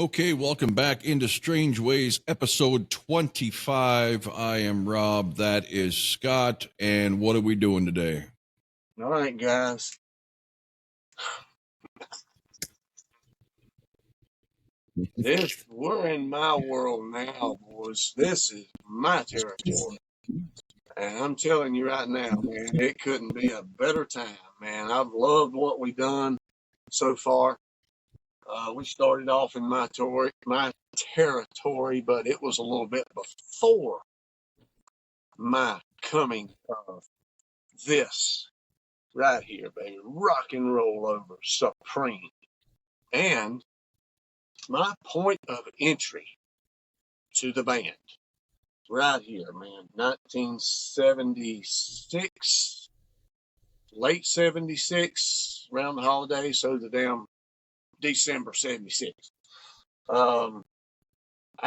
Okay, welcome back into Strange Ways, episode 25. I am Rob, that is Scott, and what are we doing today? All right, guys. We're in my world now, boys. This is my territory. And I'm telling you right now, man, it couldn't be a better time, man. I've loved what we've done so far. We started off in my territory, but it was a little bit before my coming of this right here, baby. Rock and roll over supreme. And my point of entry to the band right here, man. 1976, late 76, around the holidays, so the damn December 76. I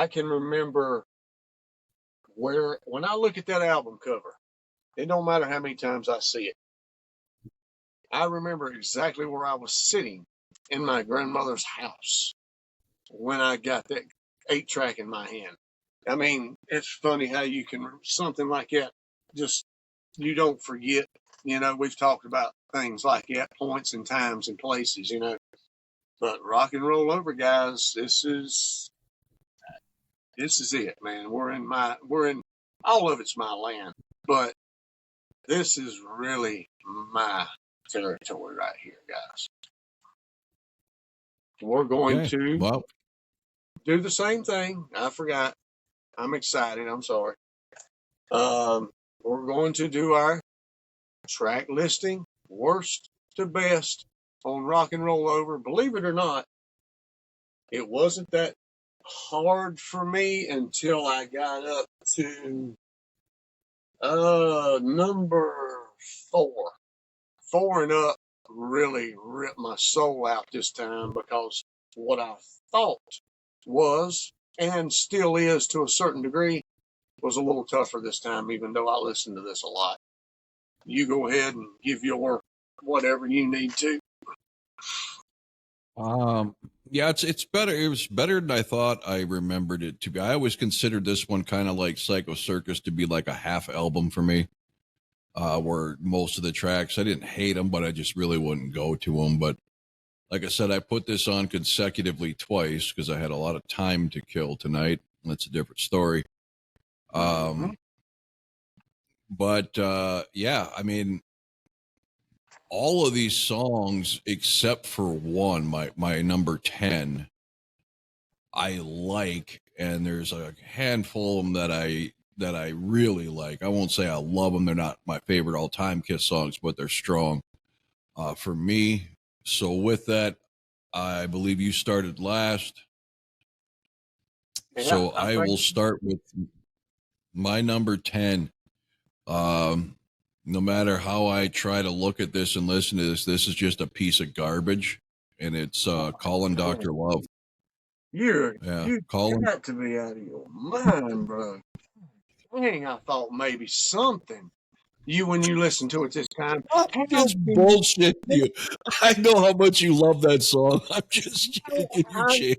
can remember when I look at that album cover, it don't matter how many times I see it. I remember exactly where I was sitting in my grandmother's house when I got that 8-track in my hand. I mean, it's funny how you can, something like that, just, you don't forget. You know, we've talked about things like that, points and times and places, you know. But rock and roll over, guys, this is it, man. We're in all of it's my land, but this is really my territory right here, guys. We're going to do the same thing. I forgot. I'm excited. I'm sorry. We're going to do our track listing, worst to best on Rock and Roll Over. Believe it or not, it wasn't that hard for me until I got up to number 4. 4 and up really ripped my soul out this time, because what I thought was, and still is to a certain degree, was a little tougher this time, even though I listen to this a lot. You go ahead and give your whatever you need to. Yeah, it's better. It was better than I thought I remembered it to be. I always considered this one kind of like Psycho Circus to be like a half album for me. Where most of the tracks, I didn't hate them, but I just really wouldn't go to them. But like I said, I put this on consecutively twice because I had a lot of time to kill tonight. That's a different story. But yeah, I mean, all of these songs except for one, my number 10, I like, and there's a handful of them that I really like. I won't say I love them. They're not my favorite all-time Kiss songs, but they're strong for me. So with that, I believe you started last. Yeah, so I will start with my number 10. No matter how I try to look at this and listen to this is just a piece of garbage, and it's Calling Dr. Love. You got to be out of your mind, bro. Dang, I thought maybe something. When you listen to it this time. It's bullshit, you. I know how much you love that song. I'm just taking your chance.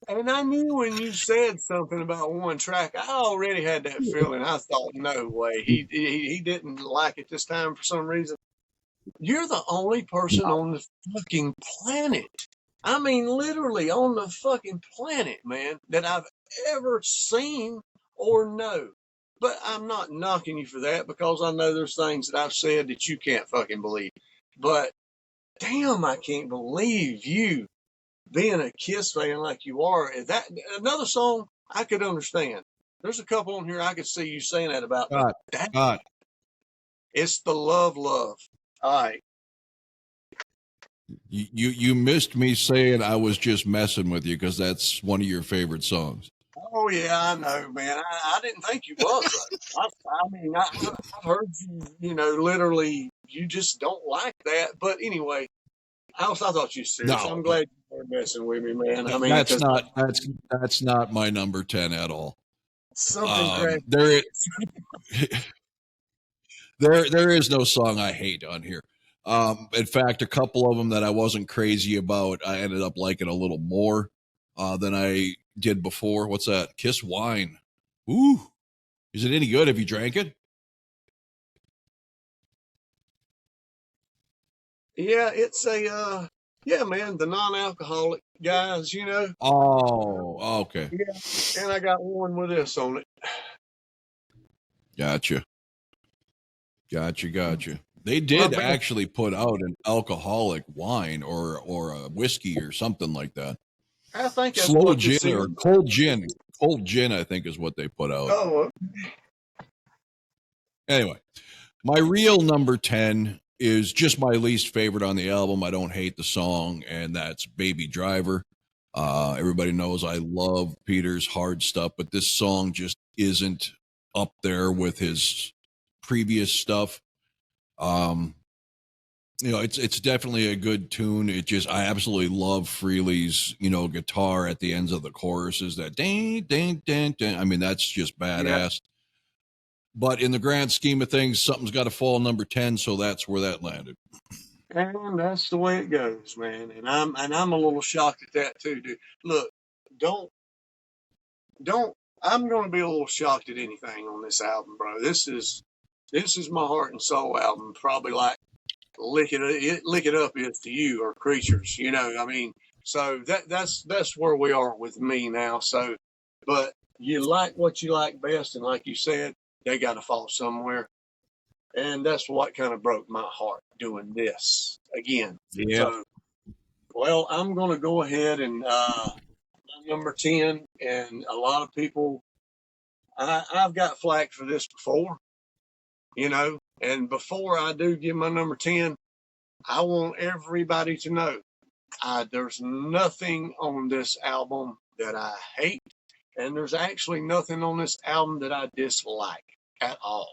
And I knew when you said something about one track, I already had that feeling. I thought, no way. He didn't like it this time for some reason. You're the only person on the fucking planet. I mean, literally on the fucking planet, man, that I've ever seen or know. But I'm not knocking you for that, because I know there's things that I've said that you can't fucking believe. But damn, I can't believe you being a Kiss fan like you are. That another song I could understand. There's a couple on here I could see you saying that about. God. It's the Love. All right. You missed me saying I was just messing with you, because that's one of your favorite songs. Oh yeah, I know, man. I didn't think you was. I mean, I've heard you know, literally, you just don't like that. But anyway, I thought you serious. No, I'm glad you were messing with me, man. I mean, that's not my number 10 at all. Something there is no song I hate on here. In fact, a couple of them that I wasn't crazy about, I ended up liking a little more. than I did before. What's that? Kiss Wine. Ooh, is it any good? Have you drank it? Yeah, it's a yeah, man, the non-alcoholic guys, you know. Oh, okay. Yeah, and I got one with this on it. Gotcha. Gotcha. They My did best. actually put out an alcoholic wine or a whiskey or something like that. I think that's Slow what gin this or is. cold gin. Cold gin, I think, is what they put out. Oh, Anyway, my real number 10 is just my least favorite on the album. I don't hate the song, and that's Baby Driver. Everybody knows I love Peter's hard stuff, but this song just isn't up there with his previous stuff. Um, it's definitely a good tune. I absolutely love Freely's guitar at the ends of the choruses. That ding ding ding ding. I mean, that's just yeah. badass. But in the grand scheme of things, something's got to fall number 10, so that's where that landed. And that's the way it goes, man. And I'm a little shocked at that too, dude. Look, don't don't I'm gonna be a little shocked at anything on this album, bro. This is my heart and soul album, probably like Lick It Up is to you or Creatures, you know. I mean, so that's where we are with me now. So but you like what you like best, and like you said, they gotta fall somewhere. And that's what kind of broke my heart doing this again. Yeah. So, well, I'm going to go ahead and number 10. And a lot of people, I've got flack for this before, you know. And before I do give my number 10, I want everybody to know there's nothing on this album that I hate. And there's actually nothing on this album that I dislike at all.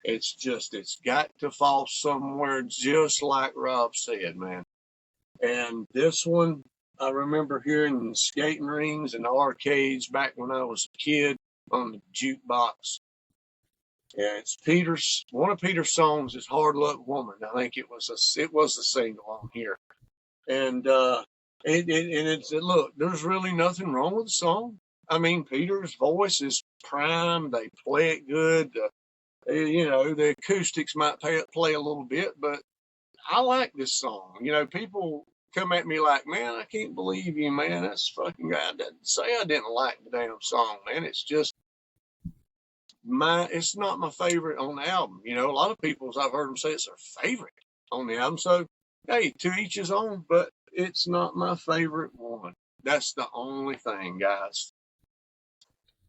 It's got to fall somewhere, just like Rob said, man. And this one, I remember hearing in skating rings and arcades back when I was a kid on the jukebox. Yeah, it's one of Peter's songs is "Hard Luck Woman." I think it was a single on here, and look, there's really nothing wrong with the song. I mean, Peter's voice is prime. They play it good. The acoustics might play a little bit, but I like this song. You know, people come at me like, man, I can't believe you, man. That's fucking guy doesn't say I didn't like the damn song, man. It's just it's not my favorite on the album. You know, a lot of people's I've heard them say it's their favorite on the album. So, hey, to each his own, but it's not my favorite one. That's the only thing, guys.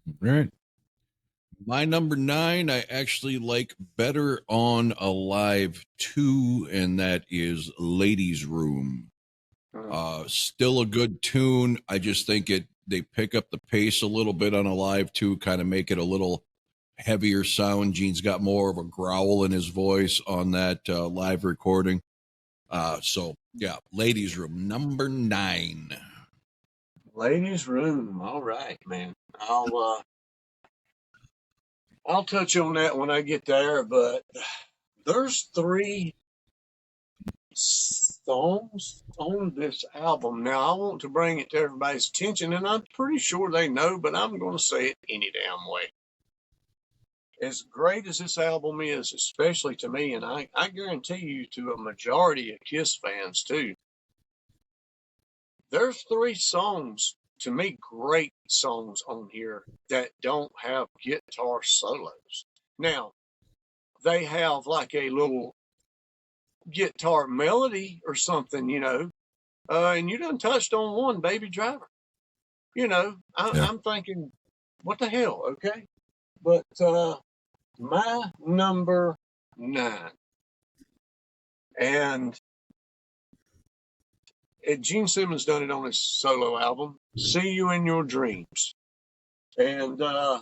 All right. My number 9, I actually like better on Alive 2, and that is Ladies Room. Still a good tune. I just think they pick up the pace a little bit on Alive 2, kind of make it a little heavier sound. Gene's got more of a growl in his voice on that live recording. So yeah, Ladies Room, number 9. Ladies' Room. All right, man. I'll touch on that when I get there, but there's 3 songs on this album. Now, I want to bring it to everybody's attention, and I'm pretty sure they know, but I'm going to say it any damn way. As great as this album is, especially to me, and I guarantee you to a majority of Kiss fans too, there's 3 songs, to me, great songs on here that don't have guitar solos. Now, they have like a little guitar melody or something, you know. And you done touched on one, Baby Driver. You know, I'm thinking, what the hell, okay? But my number 9, and Gene Simmons done it on his solo album, "See You in Your Dreams," and I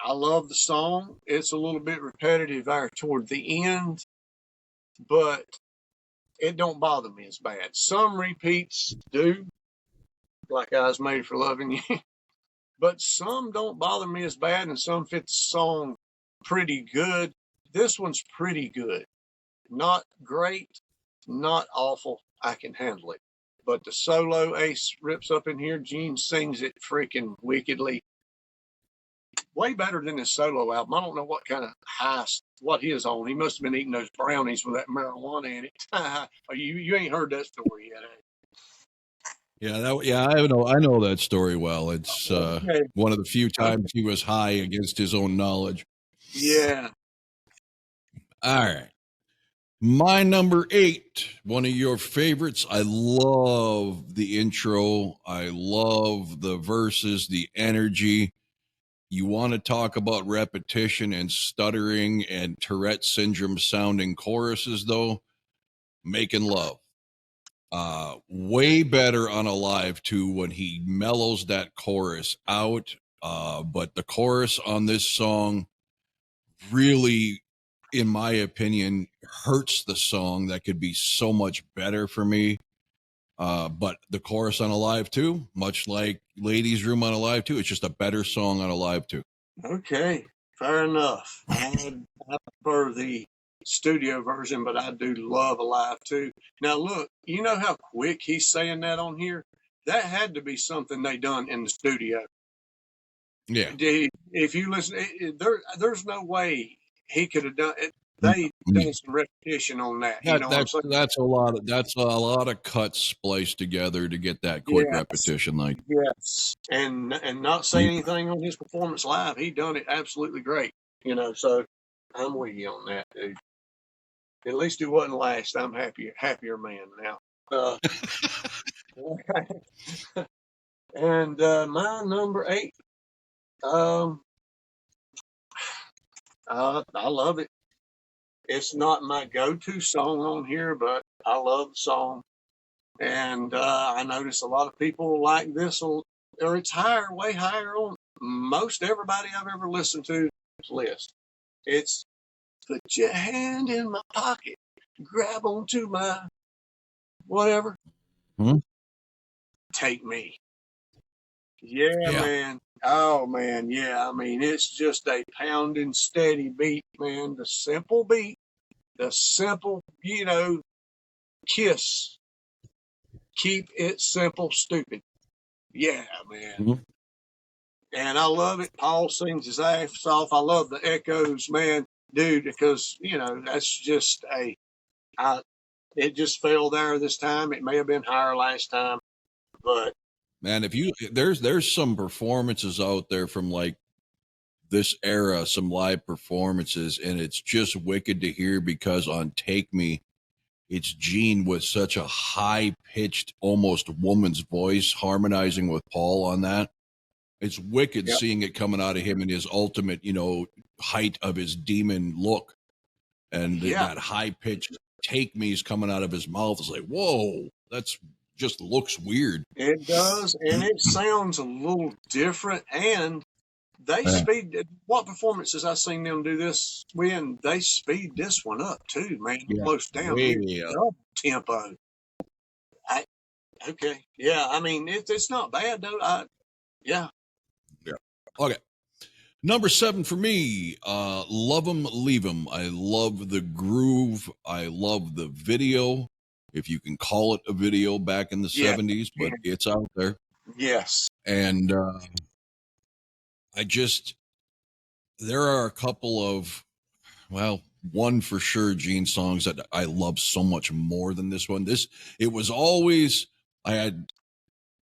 love the song. It's a little bit repetitive there toward the end, but it don't bother me as bad. Some repeats do, like I Was Made for Loving You, but some don't bother me as bad, and some fit the song pretty good. This one's pretty good. Not great, not awful. I can handle it. But the solo Ace rips up in here. Gene sings it freaking wickedly. Way better than his solo album. I don't know what kind of what he is on. He must have been eating those brownies with that marijuana in it. you ain't heard that story yet, I know that story well. It's okay. one of the few times he was high against his own knowledge. Yeah. All right. My number 8, one of your favorites. I love the intro. I love the verses, the energy. You want to talk about repetition and stuttering and Tourette syndrome sounding choruses, though? Making Love. Way better on a live too when he mellows that chorus out. But the chorus on this song really, in my opinion, hurts the song. That could be so much better for me. But the chorus on Alive 2, much like Ladies Room on Alive 2, it's just a better song on Alive 2. Okay. Fair enough. I prefer the studio version, but I do love Alive too. Now look, you know how quick he's saying that on here? That had to be something they done in the studio. Yeah. If you listen, there's no way he could have done it. They done some repetition on that. You know what I'm saying? That's a lot of cuts spliced together to get that quick Yes, repetition. Like, yes, and not say anything on his performance live. He done it absolutely great. You know, so I'm with you on that, dude. At least it wasn't last. I'm happier man now. And my number 8, um, I love it. It's not my go-to song on here, but I love the song. And I notice a lot of people like this, or it's higher, way higher on most everybody I've ever listened to list. It's put your hand in my pocket, grab onto my whatever, take me. Yeah, man. Oh, man. Yeah. I mean, it's just a pounding, steady beat, man. The simple beat, the simple, kiss. Keep it simple, stupid. Yeah, man. And I love it. Paul sings his ass off. I love the echoes, man, dude, because, that's just it just fell there this time. It may have been higher last time, but man, there's some performances out there from like this era, some live performances, and it's just wicked to hear because on Take Me, it's Gene with such a high pitched, almost woman's voice harmonizing with Paul on that. It's wicked seeing it coming out of him in his ultimate, height of his demon look. And that high pitched Take Me is coming out of his mouth. It's like, whoa, that's just looks weird. It does, and it sounds a little different. And they speed. What performances I seen them do this when they speed this one up too, man. Close down double tempo. Okay, yeah. I mean, it's not bad though. Yeah. Okay. Number 7 for me, Love 'Em, Leave 'Em. I love the groove. I love the video, if you can call it a video back in the 70s, but it's out there. Yes. And there are a couple of, one for sure, Gene songs that I love so much more than this one. I had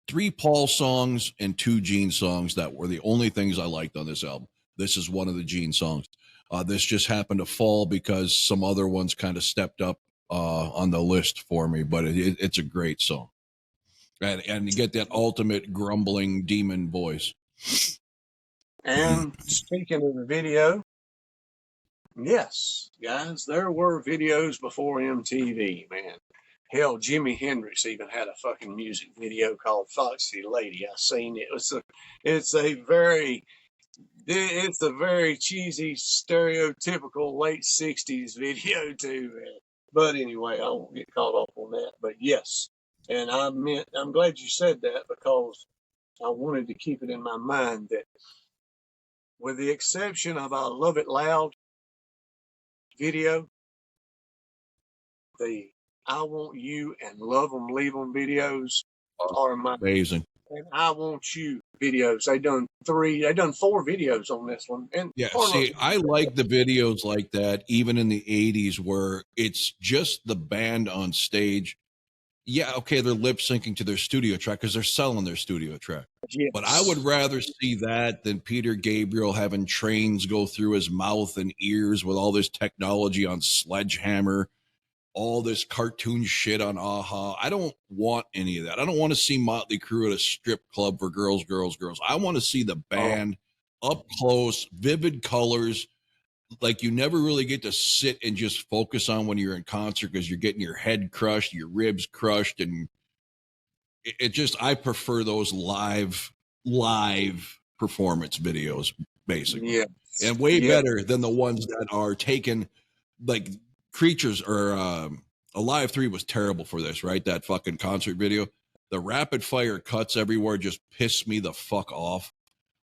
3 Paul songs and 2 Gene songs that were the only things I liked on this album. This is one of the Gene songs. This just happened to fall because some other ones kind of stepped up on the list for me, but it's a great song. And you get that ultimate grumbling demon voice. And speaking of the video, yes, guys, there were videos before MTV, man. Hell, Jimi Hendrix even had a fucking music video called Foxy Lady. I seen it. It's a very cheesy, stereotypical late 60s video too, man. But anyway, I won't get caught up on that. But yes, and I'm glad you said that because I wanted to keep it in my mind that with the exception of I Love It Loud video, the I Want You and Love 'Em, Leave 'Em videos Oh, are my, amazing. and I Want You videos. They done 4 videos on this one. And Yeah, Carlos, see, I like the videos like that, even in the 80s, where it's just the band on stage. Yeah, okay, they're lip syncing to their studio track because they're selling their studio track. But I would yes. rather see that than Peter Gabriel having trains go through his mouth and ears with all this technology on Sledgehammer, all this cartoon shit on Aha. I don't want any of that. I don't want to see Motley Crue at a strip club for girls, girls, girls. I want to see the Oh, band up close, vivid colors, like you never really get to sit and just focus on when you're in concert because you're getting your head crushed, your ribs crushed, and it just I prefer those live performance videos basically, yes. and way Yeah. better than the ones that are taken like Creatures or Alive 3 was terrible for this, right? That fucking concert video, the rapid fire cuts everywhere just piss me the fuck off.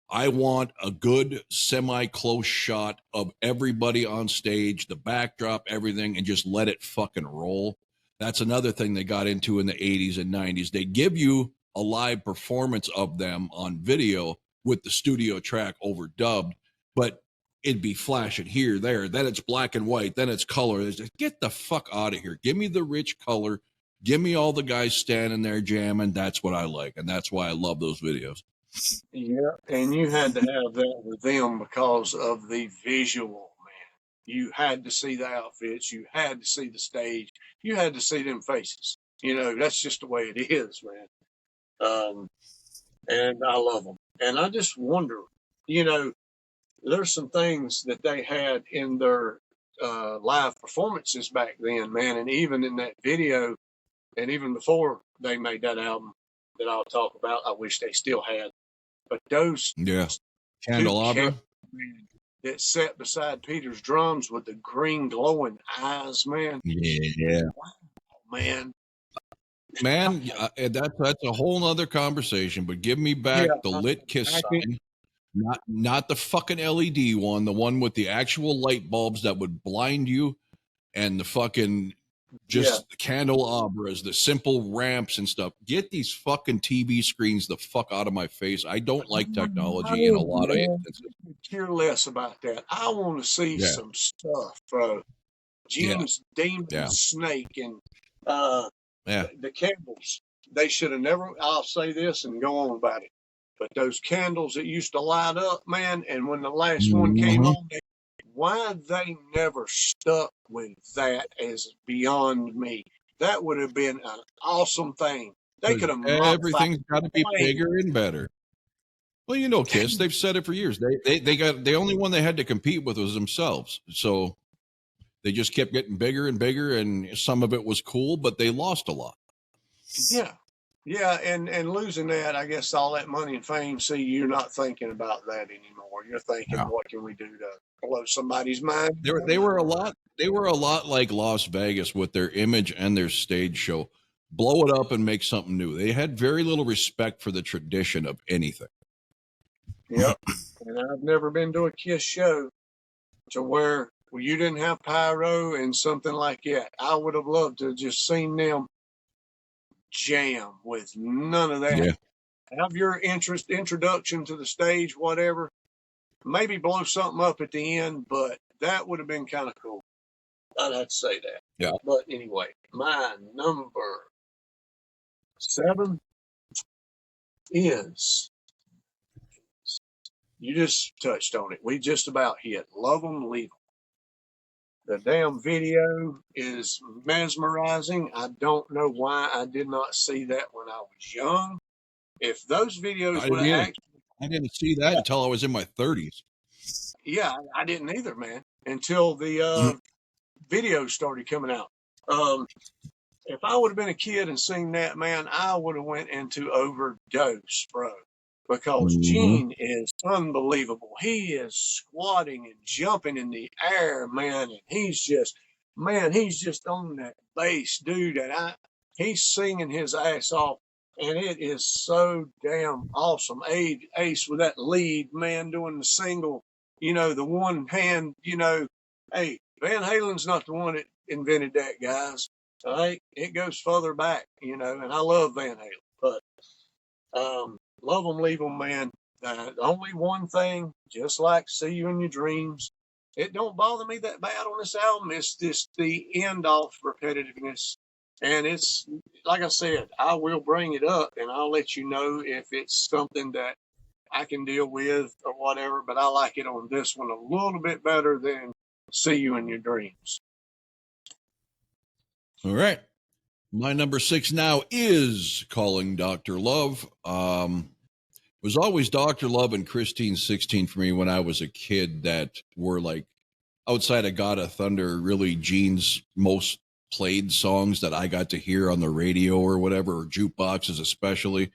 I want a good semi-close shot of everybody on stage, the backdrop, everything, and just let it fucking roll. That's another thing they got into in the 80s and 90s. They give you a live performance of them on video with the studio track overdubbed, but it'd be flashing here, there. Then it's black and white. Then it's color. It's just, get the fuck out of here. Give me the rich color. Give me all the guys standing there jamming. That's what I like. And that's why I love those videos. Yeah, and you had to have that with them because of the visual, man. You had to see the outfits, you had to see the stage, you had to see them faces. That's just the way it is, man. And I love them. And I just wonder, you know, there's some things that they had in their live performances back then, man, and even in that video, and even before they made that album that I'll talk about, I wish they still had. But those Yeah. two Candelabra. cameramen that sat beside Peter's drums with the green glowing eyes, man. Yeah. Wow, man. Man, that's a whole nother conversation, but give me Yeah, back the lit kiss I think, sign, not the fucking LED one, the one with the actual light bulbs that would blind you, and the fucking yeah. just candelabras, the simple ramps and stuff. Get these fucking TV screens the fuck out of my face. I don't like technology in a No, lot of man, instances. I could care less about that. I want to see Yeah, some stuff, bro. yeah, Jim's Demon yeah, Snake and uh, yeah. the candles. They should have never, I'll say this and go on about it. But those candles that used to light up, man, and when the last one came Mhm. on, why they never stuck with that is beyond me. That would have been an awesome thing. They 'Cause could have modified everything's got to be flame. bigger and better. Well, you know, Kiss, they've said it for years. They got the only one they had to compete with was themselves. So they just kept getting bigger and bigger, and some of it was cool, but they lost a lot. Yeah. Yeah, and losing that, I guess all that money and fame, see, you're not thinking about that anymore. You're thinking, Yeah. what can we do to blow somebody's mind? They were a lot like Las Vegas with their image and their stage show. Blow it up and make something new. They had very little respect for the tradition of anything. Yep. And I've never been to a Kiss show to where you didn't have pyro and something like that. I would have loved to have just seen them jam with none of that. Yeah. Have your introduction to the stage, whatever. Maybe blow something up at the end, but that would have been kind of cool. I'd have to say that. Yeah. But anyway, my number 7 is, you just touched on it. We just about hit Love 'Em, Leave 'Em. The damn video is mesmerizing. I don't know why I did not see that when I was young. If those videos I would didn't have either. actually, I didn't see that until I was in my 30s. yeah, I didn't either, man, until the videos started coming out. If I would have been a kid and seen that, man, I would have went into overdose, bro. Because Mhm. Gene is unbelievable. He is squatting and jumping in the air, man, and he's just on that bass, dude. And he's singing his ass off, and it is so damn awesome. Ace with that lead, man, doing the single, the one hand, hey, Van Halen's not the one that invented that, guys. All right, it goes further back, you know, and I love Van Halen, but love them, leave them, man. Only one thing, just like See You in Your Dreams, it don't bother me that bad on this album. It's just the end off repetitiveness. And it's, like I said, I will bring it up and I'll let you know if it's something that I can deal with or whatever, but I like it on this one a little bit better than See You in Your Dreams. All right. My number 6 now is Calling Dr. Love. It was always Dr. Love and Christine 16 for me when I was a kid that were like outside of God of Thunder, really Gene's most played songs that I got to hear on the radio or whatever, or jukeboxes especially.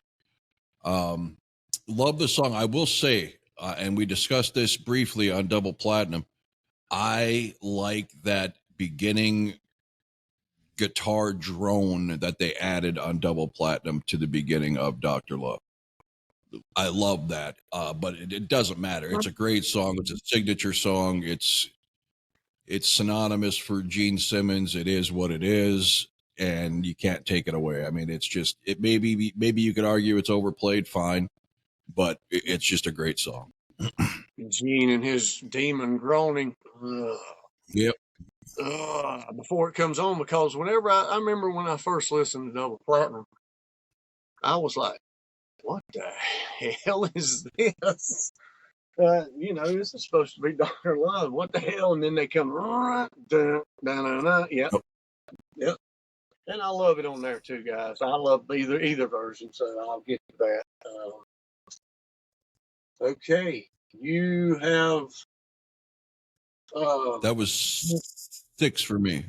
Love the song. I will say, and we discussed this briefly on Double Platinum, I like that beginning guitar drone that they added on Double Platinum to the beginning of Dr. Love. I love that, but it doesn't matter. It's a great song. It's a signature song. It's synonymous for Gene Simmons. It is what it is, and you can't take it away. I mean, it's just it. Maybe you could argue it's overplayed, fine, but it's just a great song. Gene and his demon groaning. Yep. Before it comes on, because whenever I remember when I first listened to Double Platinum, I was like, what the hell is this? You know, this is supposed to be Dr. Love. What the hell? And then they come, yep. Yep. And I love it on there too, guys. I love either version, so I'll get to that. Okay. You have that was 6 for me.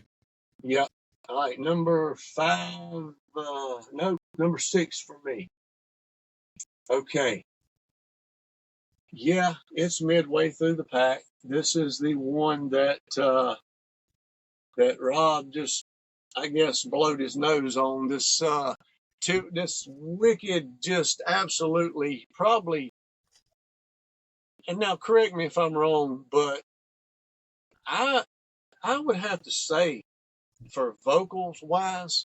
Yeah. All right. Number 5. No, number 6 for me. Okay. Yeah, it's midway through the pack. This is the one that that Rob just, I guess, blowed his nose on. This this wicked, just absolutely, probably. And now, correct me if I'm wrong, but I would have to say, for vocals wise,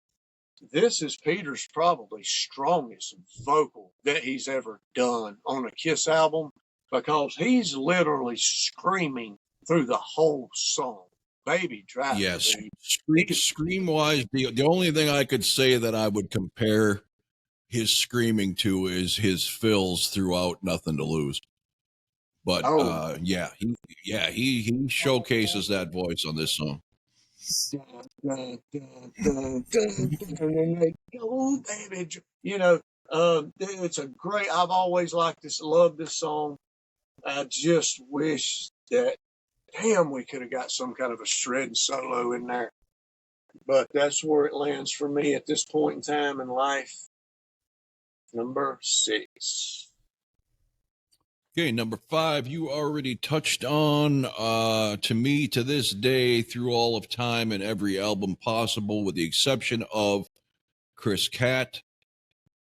this is Peter's probably strongest vocal that he's ever done on a Kiss album, because he's literally screaming through the whole song. Baby Driver. Yes. Scream wise, the only thing I could say that I would compare his screaming to is his fills throughout Nothing to Lose. But he showcases that voice on this song. And then they go, baby, you know, it's a great. I've always liked this, loved this song. I just wish that, damn, we could have got some kind of a shred solo in there. But that's where it lands for me at this point in time in life. Number 6. Okay, number 5, you already touched on. To me, to this day, through all of time and every album possible, with the exception of Chris Catt,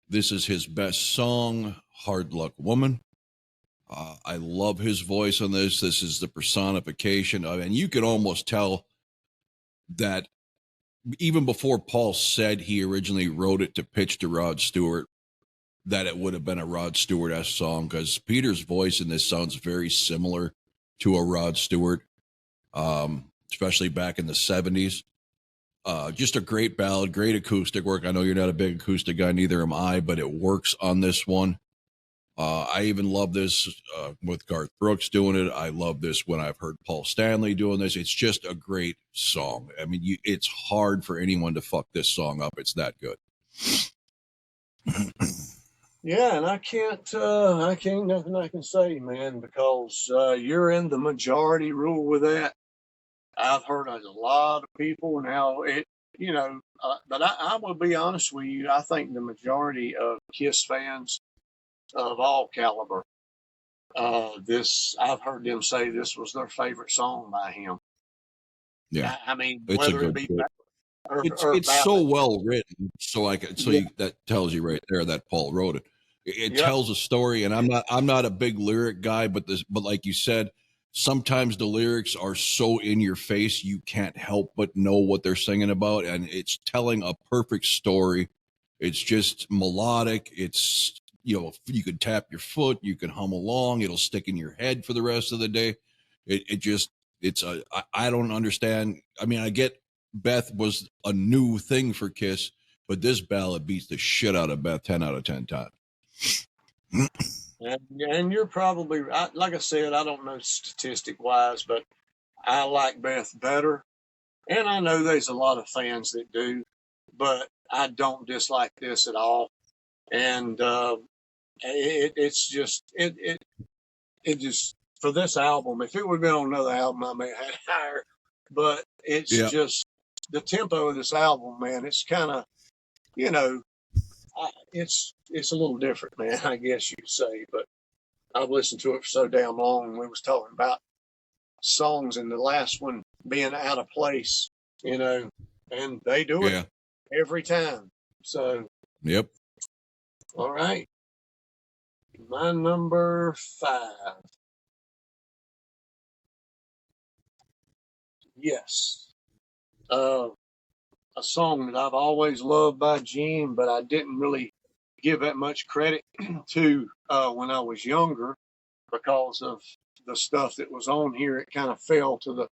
this is his best song, Hard Luck Woman. I love his voice on this. This is the personification of, and you can almost tell that even before Paul said he originally wrote it to pitch to Rod Stewart, that it would have been a Rod Stewart-esque song, because Peter's voice in this sounds very similar to a Rod Stewart, especially back in the 70s. Just a great ballad, great acoustic work. I know you're not a big acoustic guy, neither am I, but it works on this one. I even love this with Garth Brooks doing it. I love this when I've heard Paul Stanley doing this. It's just a great song. I mean, it's hard for anyone to fuck this song up. It's that good. Yeah, and I can't nothing I can say, man, because you're in the majority rule with that. I've heard a lot of people now, but I will be honest with you. I think the majority of Kiss fans of all caliber, I've heard them say this was their favorite song by him. Yeah, I mean, it's whether it be it's so well written, that tells you right there that Paul wrote it. It tells a story, and I'm not a big lyric guy, but like you said, sometimes the lyrics are so in your face you can't help but know what they're singing about, and it's telling a perfect story. It's just melodic. It's, you know, you can tap your foot, you can hum along, it'll stick in your head for the rest of the day. I don't understand. I mean, I get Beth was a new thing for Kiss, but this ballad beats the shit out of Beth 10 out of 10 times. And you're probably, like I said, I don't know statistic wise, but I like Beth better. And I know there's a lot of fans that do, but I don't dislike this at all. And it's just, it just, for this album, if it would have been on another album, I may have had it higher. But it's just the tempo of this album, man. It's kind of, you know, it's a little different, man, I guess you could say. But I've listened to it for so damn long. And we was talking about songs and the last one being out of place, you know, and they do it every time. So, yep. All right. My number 5. Yes. A song that I've always loved by Gene, but I didn't really give that much credit to when I was younger because of the stuff that was on here. It kind of fell to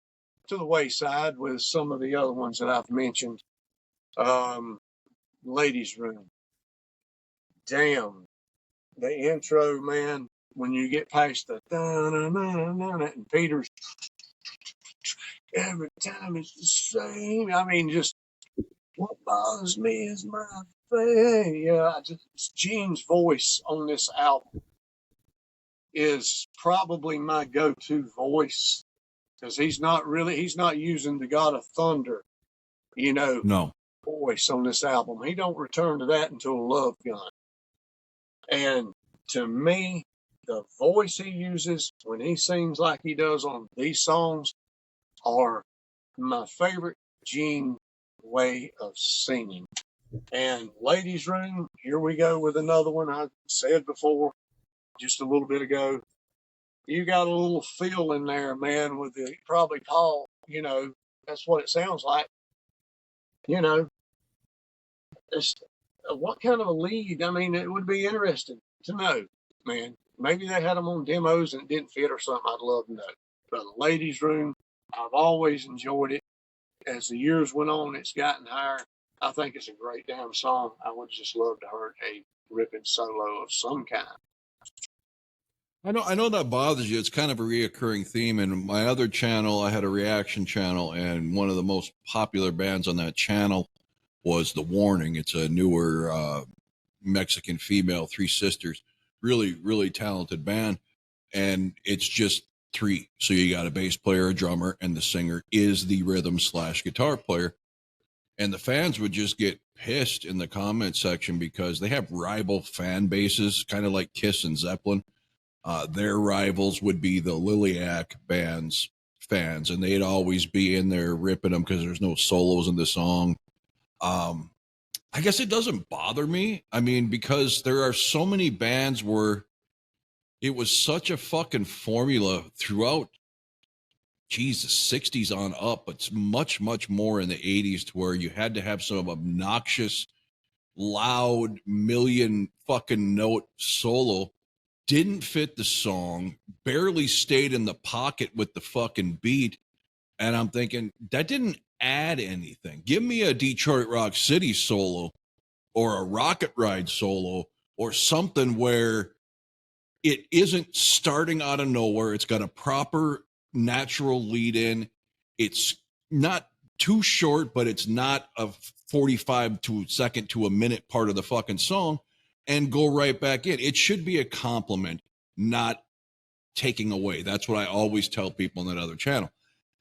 the wayside with some of the other ones that I've mentioned. Ladies' Room. Damn. The intro, man, when you get past the and Peter's every time it's the same. I mean, just what bothers me is my face. Yeah, Gene's voice on this album is probably my go-to voice because he's not using the God of Thunder, you know, voice on this album. He don't return to that until Love Gun. And to me, the voice he uses when he sings like he does on these songs are my favorite Gene way of singing. And Ladies' Room, here we go with another one. I said before, just a little bit ago, you got a little feel in there, man, with the probably Paul, you know, that's what it sounds like. You know, what kind of a lead? I mean, it would be interesting to know, man. Maybe they had them on demos and it didn't fit or something. I'd love to know. But Ladies' Room, I've always enjoyed it. As the years went on, it's gotten higher. I think it's a great damn song. I would just love to hear a ripping solo of some kind. I know that bothers you. It's kind of a reoccurring theme. And my other channel, I had a reaction channel, and one of the most popular bands on that channel was The Warning. It's a newer Mexican female, 3 sisters, really, really talented band. And it's just 3. So you got a bass player, a drummer, and the singer is the rhythm/guitar player. And the fans would just get pissed in the comment section because they have rival fan bases, kind of like Kiss and Zeppelin. Their rivals would be the Liliac band's fans, and they'd always be in there ripping them because there's no solos in the song. I guess it doesn't bother me. I mean, because there are so many bands where it was such a fucking formula throughout, Jesus, 60s on up, but it's much, much more in the 80s to where you had to have some obnoxious, loud, million fucking note solo. Didn't fit the song, barely stayed in the pocket with the fucking beat. And I'm thinking, that didn't add anything. Give me a Detroit Rock City solo or a Rocket Ride solo or something where it isn't starting out of nowhere. It's got a proper natural lead in. It's not too short, but it's not a 45 to second to a minute part of the fucking song, and go right back in. It should be a compliment, not taking away. That's what I always tell people on that other channel.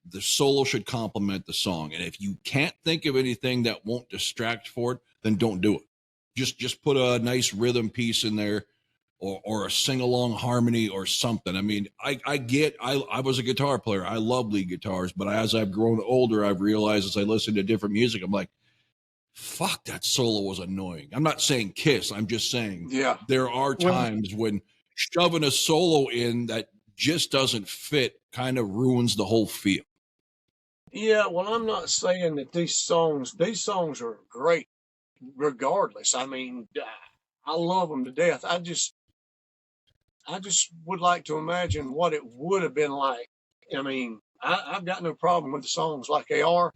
The solo should complement the song. And if you can't think of anything that won't distract for it, then don't do it. Just put a nice rhythm piece in there, or a sing-along harmony or something. I mean, I was a guitar player. I love lead guitars, but as I've grown older, I've realized as I listen to different music, I'm like, fuck, that solo was annoying. I'm not saying Kiss. I'm just saying there are times when shoving a solo in that just doesn't fit kind of ruins the whole feel. Yeah, well, I'm not saying that these songs are great regardless. I mean, I love them to death. I just would like to imagine what it would have been like. I mean, I've got no problem with the songs like they are.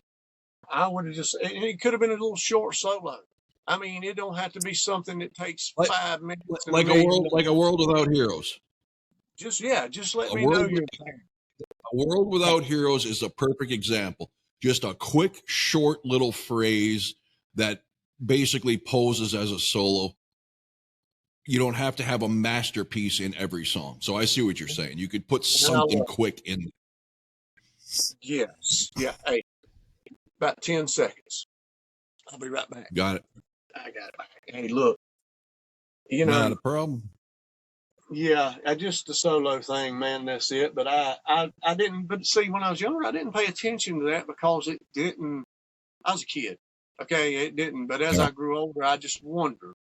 I would have just, and it could have been a little short solo. I mean, it don't have to be something that takes Like, 5 minutes and a like a million. world, like a world without heroes. Just let A me know world, you're there. a world without heroes is a perfect example. Just a quick, short little phrase that basically poses as a solo. You don't have to have a masterpiece in every song. So I see what you're saying. You could put Now, something quick in. yes, yeah. Hey, about 10 seconds. I'll be right back. Got it. I got it back. Hey, look, you Not know, a problem. yeah, just the solo thing, man. That's it. But I didn't. But see, when I was younger, I didn't pay attention to that because it didn't. I was a kid. Okay, it didn't. But as Yeah. I grew older, I just wondered.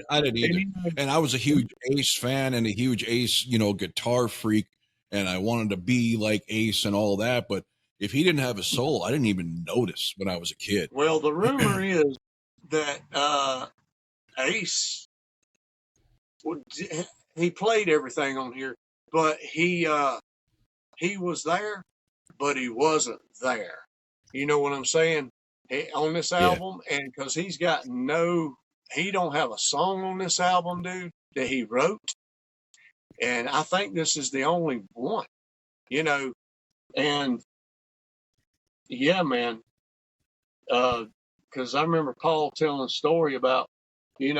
I didn't either. And, And I was a huge Ace fan and a huge Ace, guitar freak. And I wanted to be like Ace and all that. But if he didn't have a solo, I didn't even notice when I was a kid. well, the rumor is that Ace, he played everything on here, but he was there, but he wasn't there. You know what I'm saying? On this Yeah. album, and because he don't have a song on this album, dude, that he wrote. And I think this is the only one, and yeah, man, because I remember Paul telling a story about, we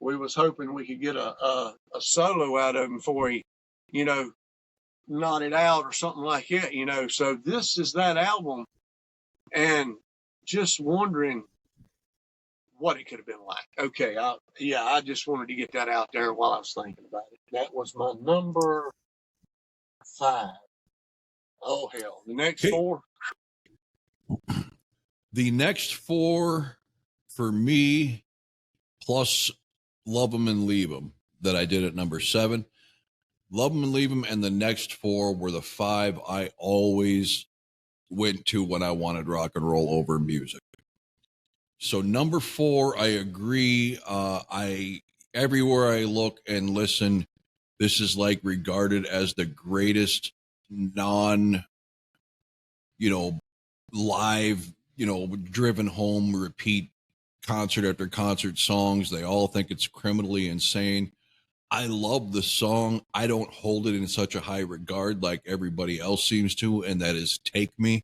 was hoping we could get a solo out of him before he, nodded out or something like that, so this is that album, and just wondering what it could have been like. Okay, I just wanted to get that out there while I was thinking about it. That was my number 5. Oh hell, the next Okay. 4. The next 4 for me, plus Love 'Em and Leave 'Em, that I did at number 7. Love 'Em and Leave 'Em, and the next 4 were the 5 I always went to when I wanted rock and roll over music. So number 4, I agree. Everywhere I look and listen, this is like regarded as the greatest non, live, driven home repeat concert after concert songs. They all think it's criminally insane. I love the song. I don't hold it in such a high regard like everybody else seems to, and that is Take Me.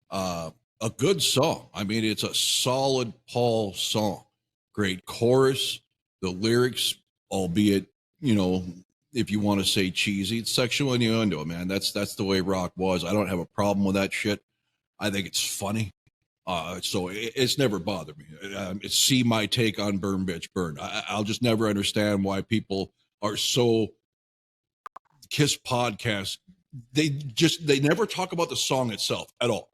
A good song. I mean, it's a solid Paul song. Great chorus. The lyrics, albeit, if you want to say cheesy, it's sexual innuendo, man. That's the way rock was. I don't have a problem with that shit. I think it's funny. So it's never bothered me. It's my take on Burn Bitch Burn. I'll just never understand why people are so Kiss podcast. They never talk about the song itself at all.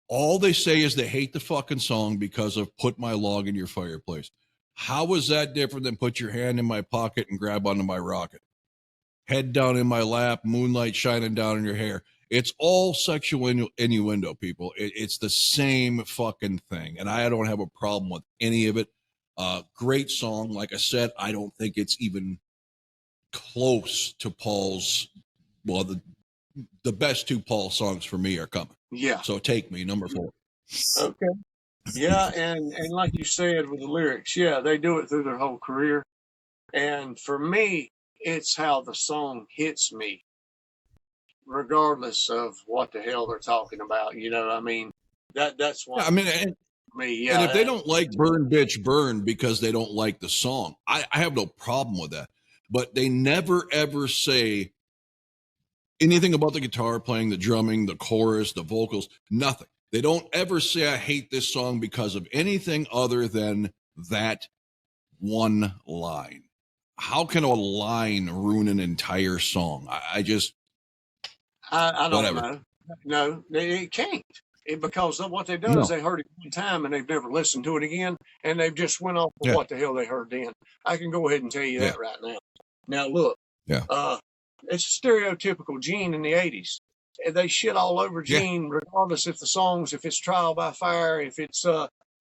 All they say is they hate the fucking song because of Put My Log in Your Fireplace. How is that different than Put Your Hand in My Pocket and Grab Onto My Rocket? Head down in my lap, moonlight shining down in your hair. It's all sexual innuendo, people. It's the same fucking thing. And I don't have a problem with any of it. Great song. Like I said, I don't think it's even close to Paul's. Well, the best 2 Paul songs for me are coming. Yeah. So Take Me, number 4. Okay. Yeah, and like you said with the lyrics, yeah, they do it through their whole career. And for me, it's how the song hits me, regardless of what the hell they're talking about. I mean, that's why. Yeah, I mean, and me, if yeah. they don't like Burn Bitch Burn because they don't like the song, I have no problem with that. But they never ever say anything about the guitar playing, the drumming, the chorus, the vocals, nothing. They don't ever say I hate this song because of anything other than that one line. How can a line ruin an entire song? I just I don't whatever. know. No, it can't. Because what they've done is they heard it one time and they've never listened to it again, and they've just went off of what the hell they heard then. I can go ahead and tell you that right now. Now look, it's a stereotypical Gene in the 80s. They shit all over Yeah. Gene, regardless if the songs, if it's Trial by Fire, if it's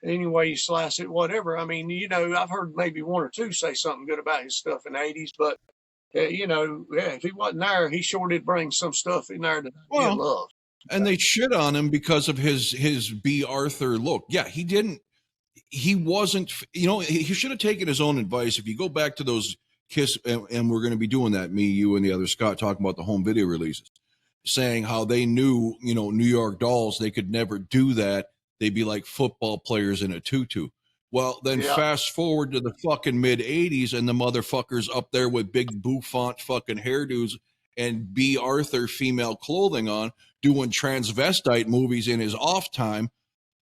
any way you slice it, whatever. I mean, I've heard maybe one or two say something good about his stuff in the 80s, but if he wasn't there, he sure did bring some stuff in there that I did love. And they shit on him because of his B. Arthur look. Yeah, he wasn't, he should have taken his own advice. If you go back to those Kiss, and we're going to be doing that, me, you, and the other Scott, talking about the home video releases, saying how they knew, New York Dolls, they could never do that. They'd be like football players in a tutu. Well, then fast forward to the fucking mid 80s and the motherfuckers up there with big bouffant fucking hairdos and B. Arthur female clothing on, doing transvestite movies in his off time.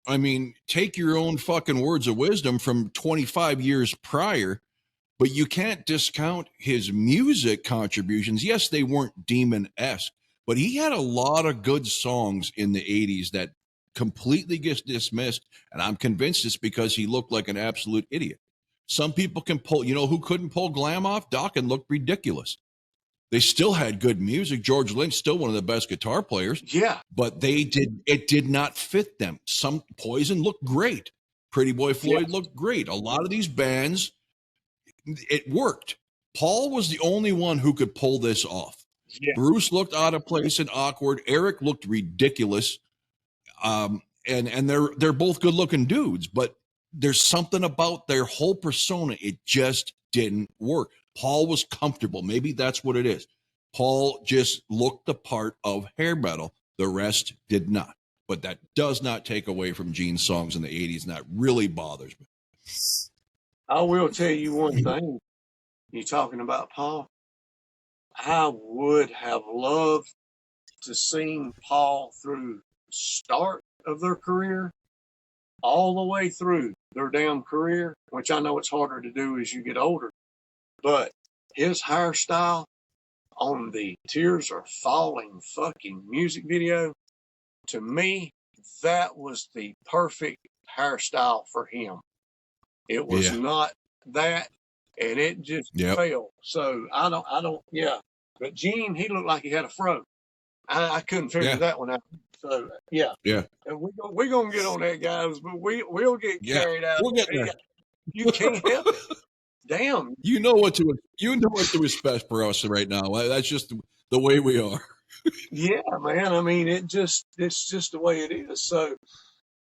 I mean, take your own fucking words of wisdom from 25 years prior, but you can't discount his music contributions. Yes, they weren't demon-esque, but he had a lot of good songs in the 80s that completely gets dismissed, and I'm convinced it's because he looked like an absolute idiot. Some people can pull, who couldn't pull glam off? Dokken looked ridiculous. They still had good music. George Lynch, still one of the best guitar players. Yeah. But it did not fit them. Some Poison looked great. Pretty Boy Floyd looked great. A lot of these bands, it worked. Paul was the only one who could pull this off. Yeah. Bruce looked out of place and awkward. Eric looked ridiculous. And they're both good looking dudes, but there's something about their whole persona. It just didn't work. Paul was comfortable. Maybe that's what it is. Paul just looked the part of hair metal. The rest did not. But that does not take away from Gene's songs in the 80s, and that really bothers me. I will tell you one thing. You're talking about Paul. I would have loved to seen Paul through the start of their career all the way through their damn career, which I know it's harder to do as you get older. But his hairstyle on the Tears Are Falling fucking music video, to me, that was the perfect hairstyle for him. It was not that, and it just failed. So I don't. But Gene, he looked like he had a fro. I couldn't figure that one out. So yeah. And we're gonna get on that, guys. But we'll get carried out. We'll get there. You can't help it. Damn. You know what to expect for us right now. That's just the way we are. Yeah, man. I mean, it's just the way it is. So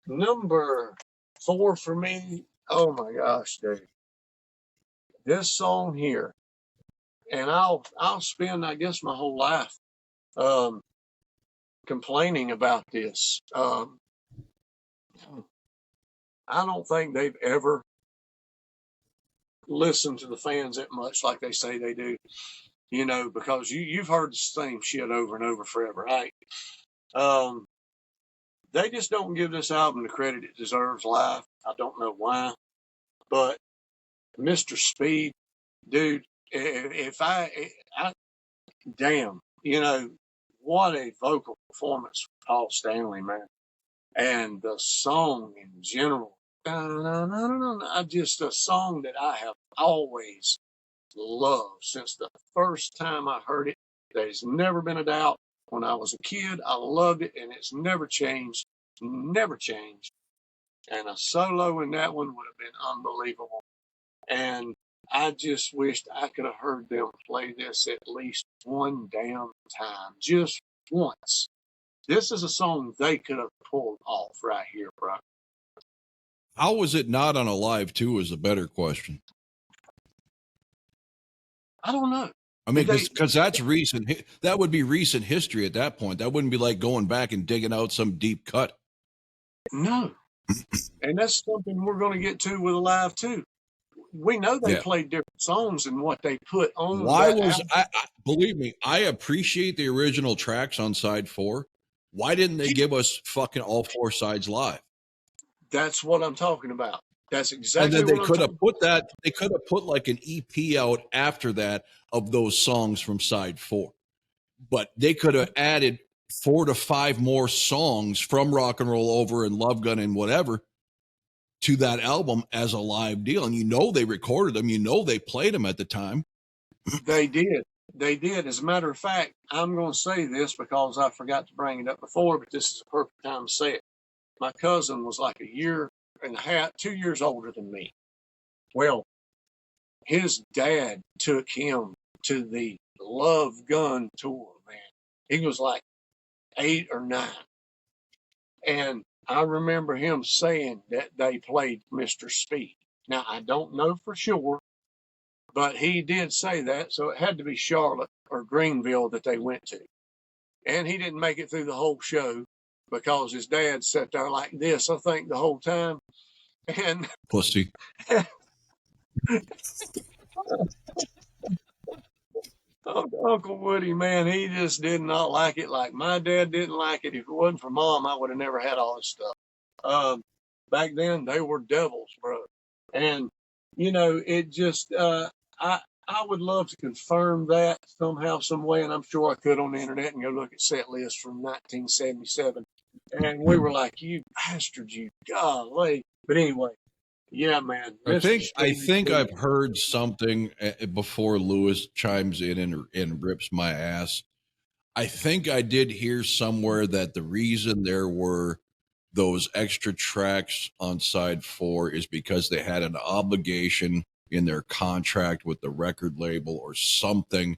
number 4 for me. Oh my gosh, dude. This song here, and I'll spend, I guess, my whole life complaining about this. I don't think they've ever listened to the fans that much like they say they do, because you've heard the same shit over and over forever, right? They just don't give this album the credit it deserves live. I don't know why, but Mr. Speed, dude, damn, what a vocal performance from Paul Stanley, man. And the song in general, just a song that I have always loved since the first time I heard it. There's never been a doubt. When I was a kid, I loved it, and it's never changed. Never changed. And a solo in that one would have been unbelievable. And I just wished I could have heard them play this at least one damn time. Just once. This is a song they could have pulled off right here, bro. How was it not on a live too is a better question. I don't know. I mean, because that's recent. That would be recent history at that point. That wouldn't be like going back and digging out some deep cut. No. And that's something we're going to get to with a live too. We know they played different songs than what they put on. Why was I believe me, I appreciate the original tracks on side 4. Why didn't they give us fucking all 4 sides live? That's what I'm talking about. That's exactly and then they could have put that. They could have put like an EP out after that of those songs from side 4, but they could have added 4 to 5 more songs from Rock and Roll Over and Love Gun and whatever to that album as a live deal. And they recorded them. They played them at the time. They did. they did. As a matter of fact, I'm going to say this because I forgot to bring it up before, but this is a perfect time to say it. My cousin was like a year and a half, 2 years older than me. Well, his dad took him to the Love Gun tour, man. He was like 8 or 9. And I remember him saying that they played Mr. Speed. Now, I don't know for sure, but he did say that. So it had to be Charlotte or Greenville that they went to. And he didn't make it through the whole show because his dad sat there like this, I think, the whole time. And Pussy. Uncle Woody, man, he just did not like it like my dad didn't like it. If it wasn't for Mom, I would have never had all this stuff. Back then, they were devils, bro. And, it just, I would love to confirm that somehow, some way, and I'm sure I could on the internet and go look at set lists from 1977. And we were like, you bastards, you golly. But anyway, yeah, man. I Mr. think I've heard something before Lewis chimes in and rips my ass. I think I did hear somewhere that the reason there were those extra tracks on side 4 is because they had an obligation in their contract with the record label or something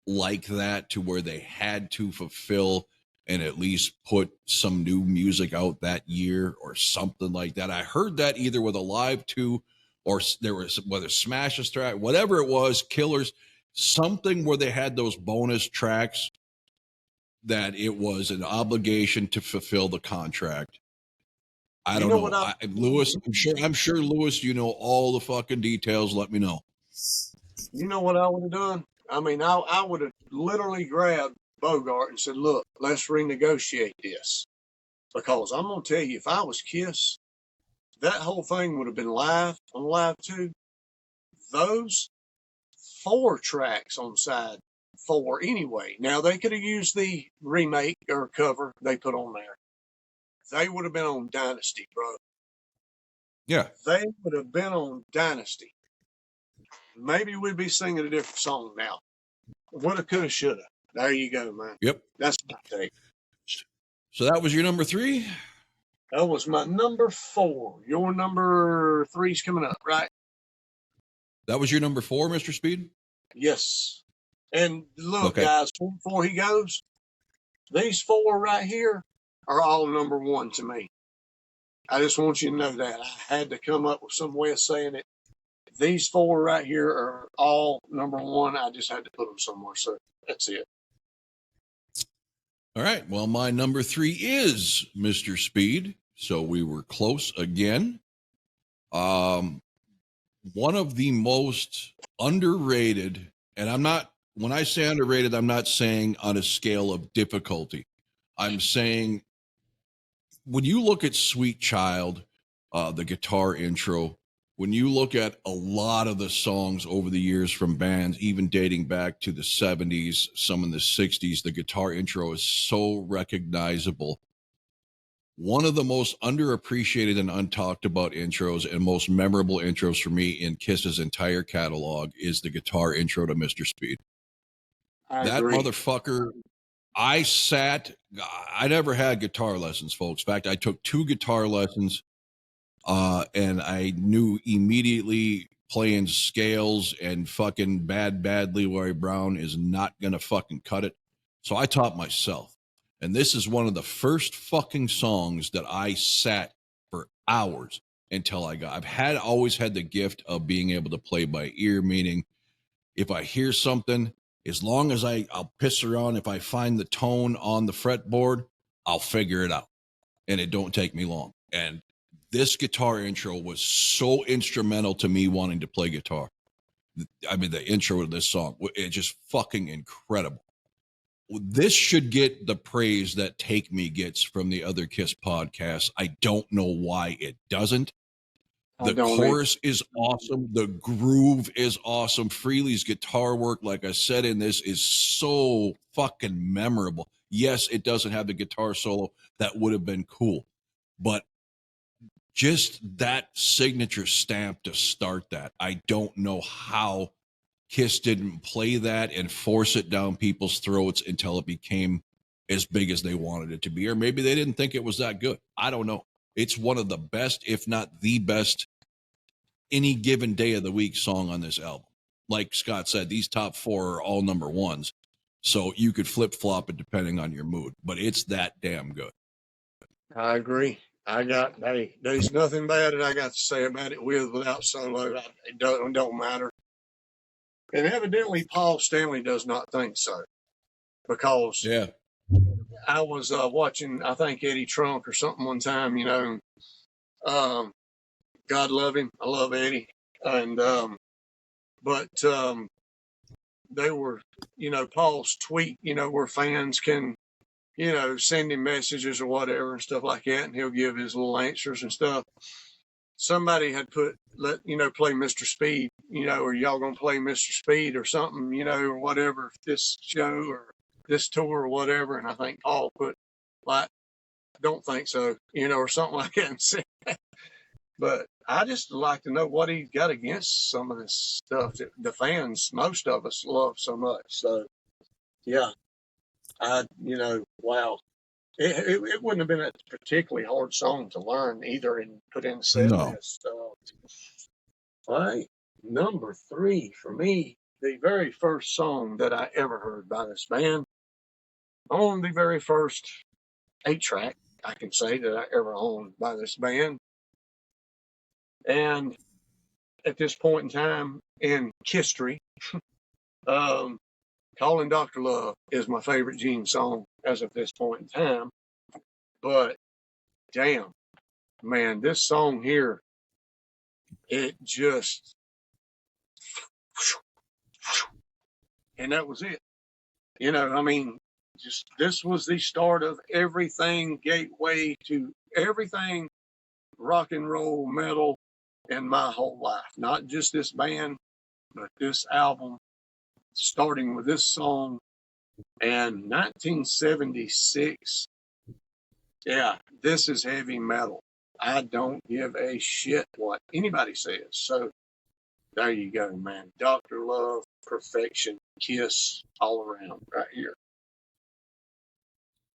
like that, to where they had to fulfill and at least put some new music out that year or something like that. I heard that either with a live 2 or there was, whether Smash's track, whatever it was, Killers, something where they had those bonus tracks, that it was an obligation to fulfill the contract. I don't know. Lewis, I'm sure Lewis, you know all the fucking details. Let me know. You know what I would have done? I mean, I would have literally grabbed Bogart and said, look, let's renegotiate this. Because I'm going to tell you, if I was Kiss, that whole thing would have been live on Live 2. Those 4 tracks on side 4 anyway. Now, they could have used the remake or cover they put on there. They would have been on Dynasty, bro. Yeah. They would have been on Dynasty. Maybe we'd be singing a different song now. Woulda, coulda, shoulda. There you go, man. Yep. That's my take. So that was your number 3? That was my number 4. Your number 3's coming up, right? That was your number 4, Mr. Speed? Yes. And look, okay, guys, before he goes, these 4 right here are all number 1 to me. I just want you to know that. I had to come up with some way of saying it. These 4 right here are all number 1. I just had to put them somewhere. So that's it. All right. Well, my number 3 is Mr. Speed. So we were close again. One of the most underrated, and when I say underrated, I'm not saying on a scale of difficulty. I'm saying when you look at Sweet Child, the guitar intro, when you look at a lot of the songs over the years from bands, even dating back to the 70s, some in the 60s, the guitar intro is so recognizable. One of the most underappreciated and untalked about intros and most memorable intros for me in Kiss's entire catalog is the guitar intro to Mr. Speed. That agree. Motherfucker, I never had guitar lessons, folks. In fact, I took 2 guitar lessons. And I knew immediately playing scales and fucking bad Leroy Brown is not going to fucking cut it. So I taught myself. And this is one of the first fucking songs that I sat for hours until I got. Always had the gift of being able to play by ear, meaning if I hear something, as long as I'll piss around, if I find the tone on the fretboard, I'll figure it out. And it don't take me long. And this guitar intro was so instrumental to me wanting to play guitar. I mean, the intro of this song, it's just fucking incredible. This should get the praise that Take Me gets from the other Kiss podcasts. I don't know why it doesn't. The chorus is awesome. The groove is awesome. Frehley's guitar work, like I said in this, is so fucking memorable. Yes, it doesn't have the guitar solo. That would have been cool. But just that signature stamp to start that, I don't know how Kiss didn't play that and force it down people's throats until it became as big as they wanted it to be. Or maybe they didn't think it was that good. I don't know. It's one of the best, if not the best, any given day of the week song on this album. Like Scott said, these top 4 are all number ones. So you could flip-flop it depending on your mood. But it's that damn good. I agree. Hey, there's nothing bad that I got to say about it without solo. It don't matter. And evidently, Paul Stanley does not think so, because Yeah. I was watching, I think, Eddie Trunk or something one time. God love him. I love Eddie, and but they were, Paul's tweet, where fans can, send him messages or whatever and stuff like that, and he'll give his little answers and stuff. Somebody had play Mr. Speed, or y'all gonna play Mr. Speed or something, or whatever, this show or this tour or whatever. And I think Paul put, like, don't think so, or something like that. And said that. But I just like to know what he's got against some of this stuff that the fans, most of us, love so much. So, yeah, wow. It wouldn't have been a particularly hard song to learn either and put in the set list. All right, number 3 for me, the very first song that I ever heard by this band, on the very first 8-track, I can say, that I ever owned by this band. And at this point in time in history, Calling Dr. Love is my favorite Gene song as of this point in time. But damn, man, this song here, it just, and that was it. Just this was the start of everything, gateway to everything rock and roll, metal in my whole life. Not just this band, but this album, starting with this song. And 1976, yeah, this is heavy metal. I don't give a shit what anybody says. So there you go, man. Dr. Love, perfection, Kiss all around right here.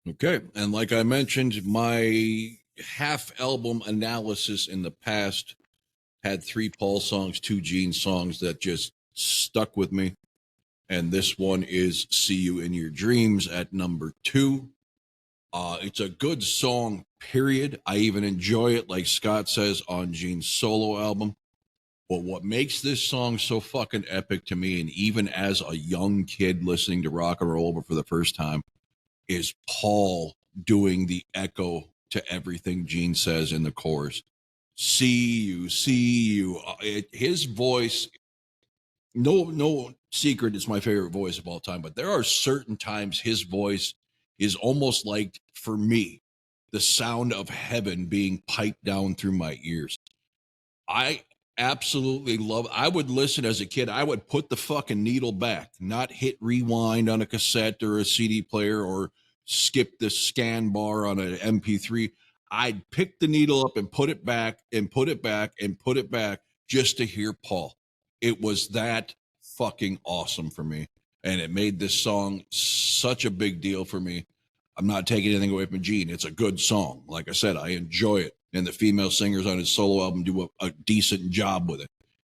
Okay. And like I mentioned, my half album analysis in the past had 3 Paul songs, 2 Gene songs that just stuck with me. And this one is See You in Your Dreams at number 2. It's a good song, period. I even enjoy it, like Scott says, on Gene's solo album. But what makes this song so fucking epic to me, and even as a young kid listening to rock and roll for the first time, is Paul doing the echo to everything Gene says in the chorus. See you. His voice, no secret, it's my favorite voice of all time, but there are certain times his voice is almost like, for me, the sound of heaven being piped down through my ears. I absolutely love, I would listen as a kid. I would put the fucking needle back, not hit rewind on a cassette or a CD player or skip the scan bar on an MP3. I'd pick the needle up and put it back and put it back and put it back just to hear Paul. It was that fucking awesome for me. And it made this song such a big deal for me. I'm not taking anything away from Gene. It's a good song. Like I said, I enjoy it. And the female singers on his solo album do a decent job with it.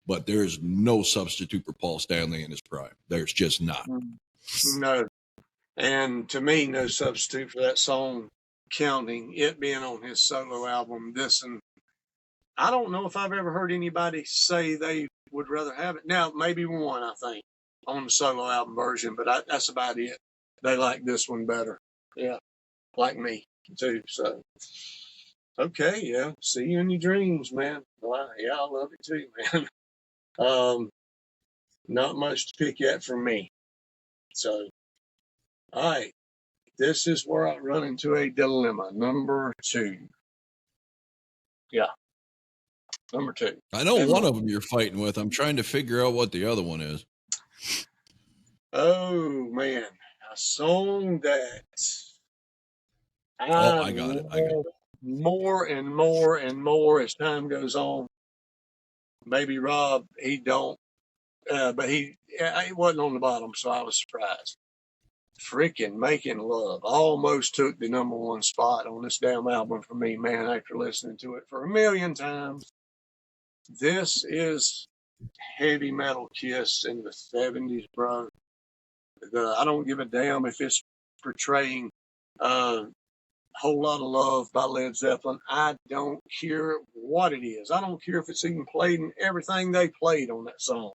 But there's no substitute for Paul Stanley in his prime. There's just not. No. And to me, no substitute for that song, counting it being on his solo album. I don't know if I've ever heard anybody say they would rather have it. Now, maybe one, I think, on the solo album version, but that's about it. They like this one better. Yeah, like me, too. So, okay, yeah. See You in Your Dreams, man. Well, yeah, I love it too, man. Not much to pick at from me. So, all right. This is where I run into a dilemma. Number 2. Yeah. Number 2. I know one of them you're fighting with. I'm trying to figure out what the other one is. Oh, man. A song that I got it. More and more and more as time goes on. Maybe Rob, he don't. but he wasn't on the bottom, so I was surprised. Freaking Making Love almost took the number one spot on this damn album for me, man, after listening to it for a million times. This is heavy metal Kiss in the 70s, bro. I don't give a damn if it's portraying Whole Lot of Love by Led Zeppelin. I don't care what it is. I don't care if it's even played in everything they played on that song.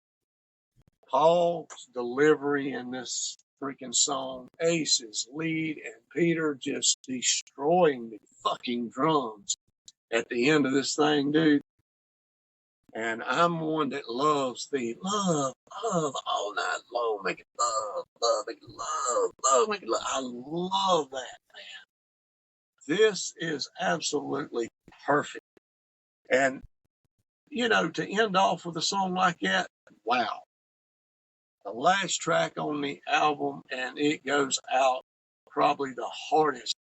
Paul's delivery in this freaking song, Ace's lead, and Peter just destroying the fucking drums at the end of this thing, dude. And I'm one that loves the love all night long, make it love, make it love, make it love. I love that, man. This is absolutely perfect. And, you know, to end off with a song like that, wow. The last track on the album, and it goes out probably the hardest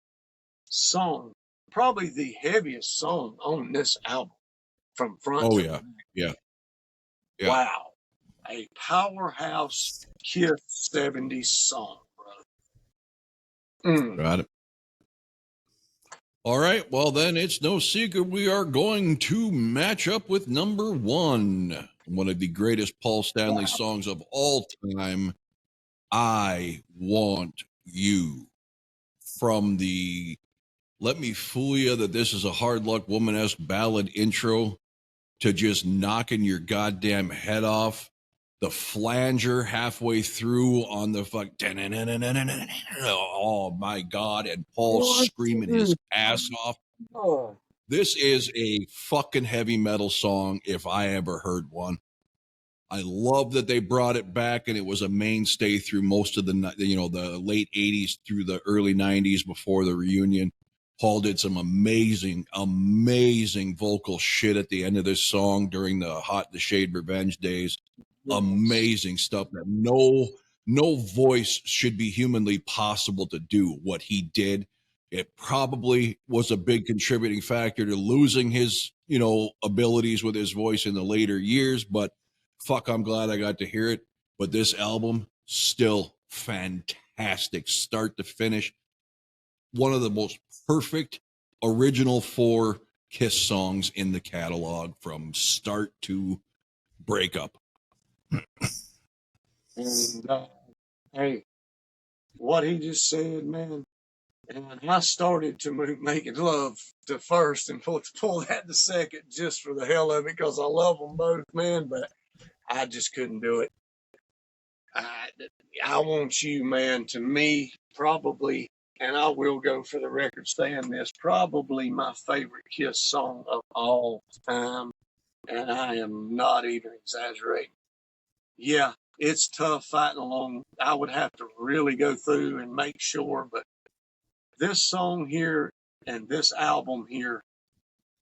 song, probably the heaviest song on this album from front to back. Yeah. Wow. A powerhouse Kiss 70s song, bro. Got it. All right. Well, then it's no secret we are going to match up with number one of the greatest Paul Stanley songs of all time, I Want You, from the Let Me Fool You That This Is a Hard Luck Woman-esque ballad intro to just knocking your goddamn head off. The flanger halfway through on the fuck. Oh my God. And Paul screaming his ass off. Oh. This is a fucking heavy metal song if I ever heard one. I love that they brought it back, and it was a mainstay through most of the late 80s through the early 90s before the reunion. Paul did some amazing vocal shit at the end of this song during the Hot the Shade Revenge days. Amazing stuff that no voice should be humanly possible to do what he did. It probably was a big contributing factor to losing his, abilities with his voice in the later years, but fuck, I'm glad I got to hear it. But this album, still fantastic, start to finish. One of the most perfect original 4 Kiss songs in the catalog from start to breakup. And hey, what he just said, man. And I started to move Making Love to first and pull that to second just for the hell of it because I love them both, man. But I just couldn't do it. I Want You, man, to me, probably, and I will go for the record saying this, probably my favorite Kiss song of all time. And I am not even exaggerating. Yeah, it's tough fighting along. I would have to really go through and make sure, but this song here and this album here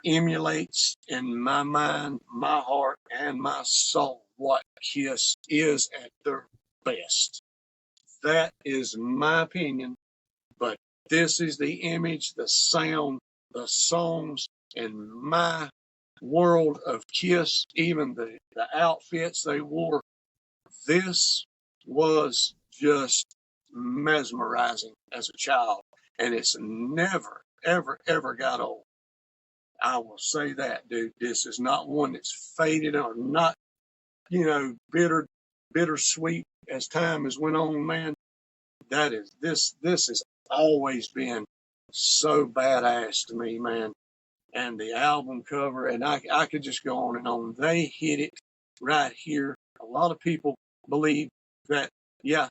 emulates in my mind, my heart, and my soul what Kiss is at their best. That is my opinion, but this is the image, the sound, the songs, and my world of Kiss, even the outfits they wore. This was just mesmerizing as a child, and it's never, ever, ever got old. I will say that, dude. This is not one that's faded or not, bittersweet as time has went on, man. That is, this has always been so badass to me, man. And the album cover, and I could just go on and on. They hit it right here. A lot of people believe that, yeah,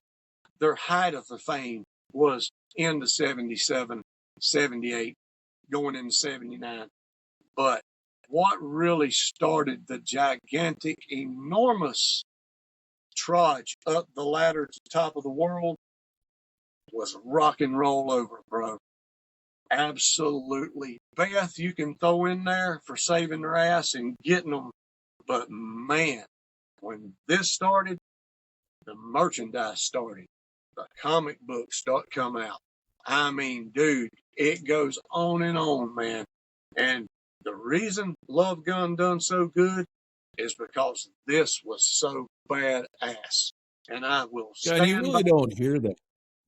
their height of the fame was in the 77, 78, going into 79. But what really started the gigantic, enormous trudge up the ladder to the top of the world was Rock and Roll Over, bro. Absolutely. Beth, you can throw in there for saving their ass and getting them. But man, when this started, the merchandise started. The comic books come out. I mean, dude, it goes on and on, man. And the reason Love Gun done so good is because this was so badass. And I will God, you stand by. really don't hear that.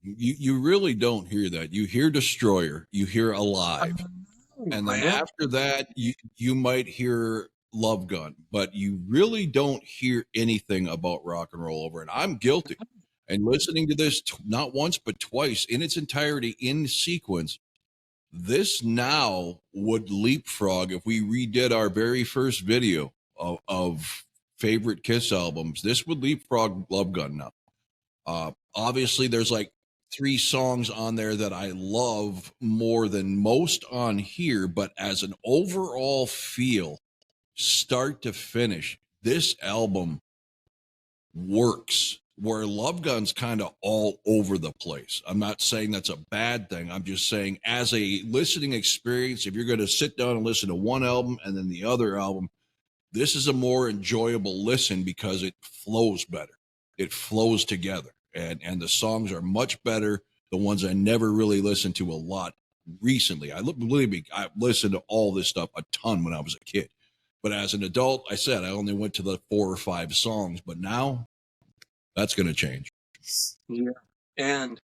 You really don't hear that. You hear Destroyer, you hear Alive, and then Man, after that, you might hear Love Gun, but you really don't hear anything about Rock and Roll Over. And I'm guilty. And listening to this not once but twice in its entirety in sequence, this now would leapfrog if we redid our very first video of favorite Kiss albums. This would leapfrog Love Gun now. Obviously, there's like 3 songs on there that I love more than most on here, but as an overall feel, start to finish, this album works. Where Love Gun's kind of all over the place. I'm not saying that's a bad thing. I'm just saying, as a listening experience, if you're going to sit down and listen to one album and then the other album, this is a more enjoyable listen because it flows better. It flows together. And the songs are much better. The ones I never really listened to a lot recently. Believe me, I listened to all this stuff a ton when I was a kid. But as an adult, I said I only went to the 4 or 5 songs. But now that's going to change. yeah. And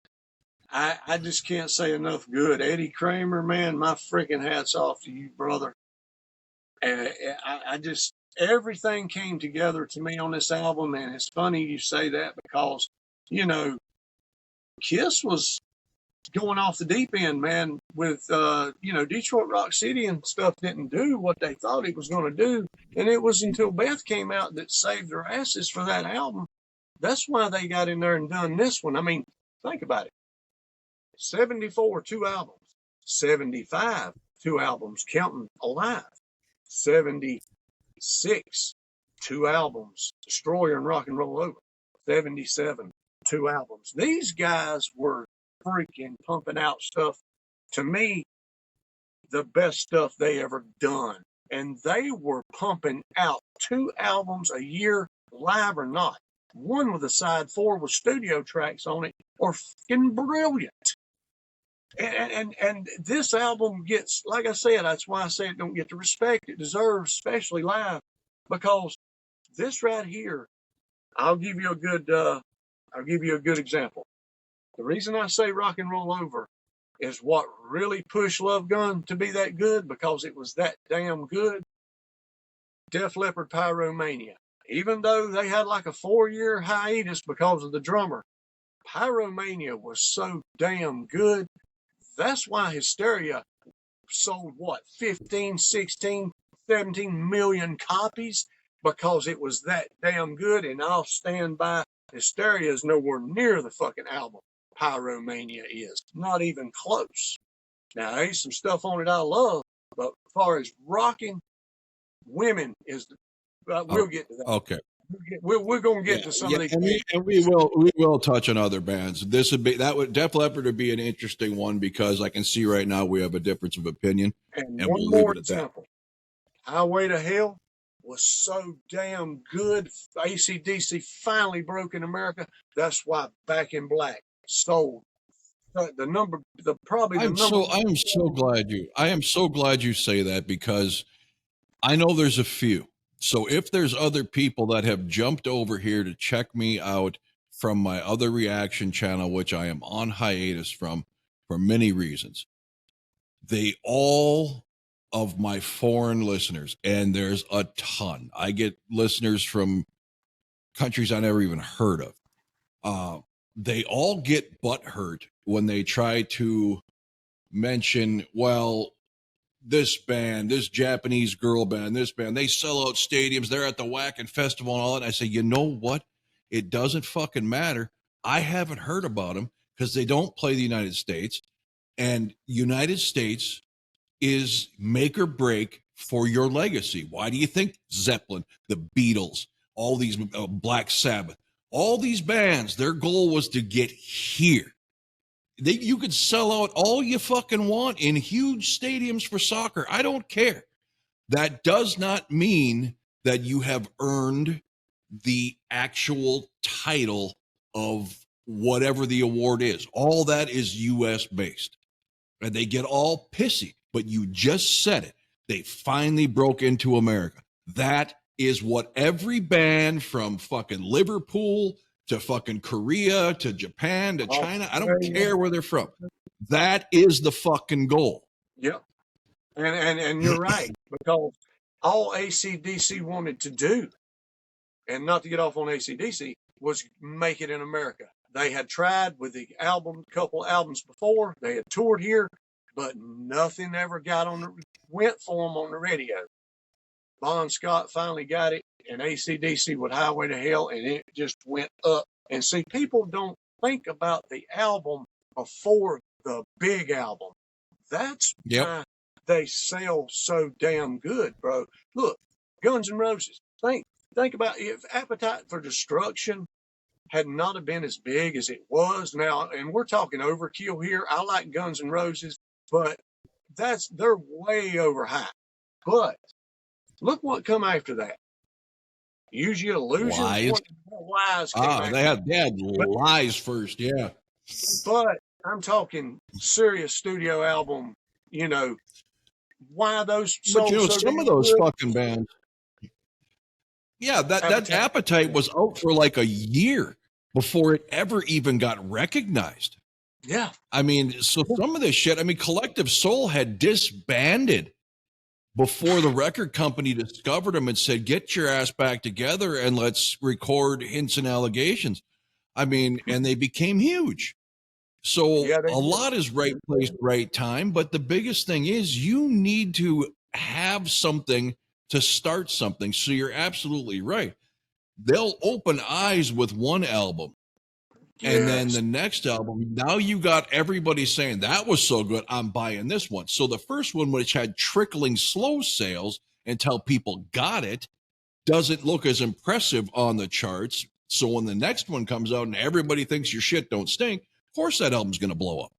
I just can't say enough good. Eddie Kramer, man, my freaking hat's off to you, brother. And I just, everything came together to me on this album. And it's funny you say that because, you know, Kiss was going off the deep end, man, with, you know, Detroit Rock City and stuff didn't do what they thought it was going to do. And it was until Beth came out that saved their asses for that album. That's why they got in there and done this one. I mean, think about it. 74, 2 albums. 75, 2 albums, counting Alive. 76, 2 albums, Destroyer and Rock and Roll Over. 77, 2 albums. These guys were freaking pumping out stuff. To me, the best stuff they ever done. And they were pumping out 2 albums a year, live or not. One with a side 4 with studio tracks on it are fucking brilliant. And this album gets, like I said, that's why I say it don't get the respect it deserves, especially live, because this right here, I'll give you a good example. The reason I say Rock and Roll Over is what really pushed Love Gun to be that good, because it was that damn good. Def Leppard Pyromania. Even though they had like a 4-year hiatus because of the drummer, Pyromania was so damn good. That's why Hysteria sold, what, 15, 16, 17 million copies, because it was that damn good. And I'll stand by, Hysteria is nowhere near the fucking album Pyromania is. Not even close. Now, there's some stuff on it I love, but as far as rocking, Women is, we'll get to that. Okay. We're going to get to some of these. And we will touch on other bands. Def Leppard would be an interesting one because I can see right now we have a difference of opinion. And one we'll more example. Highway to Hell was so damn good. AC/DC finally broke in America. That's why Back in Black sold. I am so glad you say that, because I know there's a few. So if there's other people that have jumped over here to check me out from my other reaction channel, which I am on hiatus from for many reasons, they all of my foreign listeners, and there's a ton. I get listeners from countries I never even heard of. They all get butthurt when they try to mention, well, this band, this Japanese girl band, this band, they sell out stadiums. They're at the Wacken Festival and all that. And I say, you know what? It doesn't fucking matter. I haven't heard about them because they don't play the United States. And United States is make or break for your legacy. Why do you think Zeppelin, the Beatles, all these Black Sabbath, all these bands, their goal was to get here? You could sell out all you fucking want in huge stadiums for soccer. I don't care. That does not mean that you have earned the actual title of whatever the award is. All that is U.S. based. And they get all pissy, but you just said it. They finally broke into America. That is what every band from fucking Liverpool to fucking Korea to Japan to China, I don't care where they're from. That is the fucking goal. Yep. And you're right, because all AC/DC wanted to do, and not to get off on AC/DC, was make it in America. They had tried with the couple albums before. They had toured here, but nothing ever went for them on the radio. Bon Scott finally got it, and AC/DC with Highway to Hell, and it just went up. And see, people don't think about the album before the big album. That's why they sell so damn good, bro. Look, Guns N' Roses. Think about if Appetite for Destruction had not have been as big as it was now, and we're talking overkill here. I like Guns N' Roses, but they're way overhyped. But look what come after that. Use Your Illusion. Lies. They had Lies first, yeah. But I'm talking serious studio album. You know why those? But you know, some of those fucking bands. Yeah, that Appetite was out for like a year before it ever even got recognized. Yeah. I mean, so some of this shit, I mean, Collective Soul had disbanded before the record company discovered them and said, get your ass back together and let's record Hints and Allegations. I mean, and they became huge. So a lot is right place, right time. But the biggest thing is you need to have something to start something. So you're absolutely right. They'll open eyes with one album. And then the next album, now you got everybody saying that was so good, I'm buying this one. So the first one, which had trickling slow sales until people got it, doesn't look as impressive on the charts. So when the next one comes out and everybody thinks your shit don't stink, of course that album's going to blow up.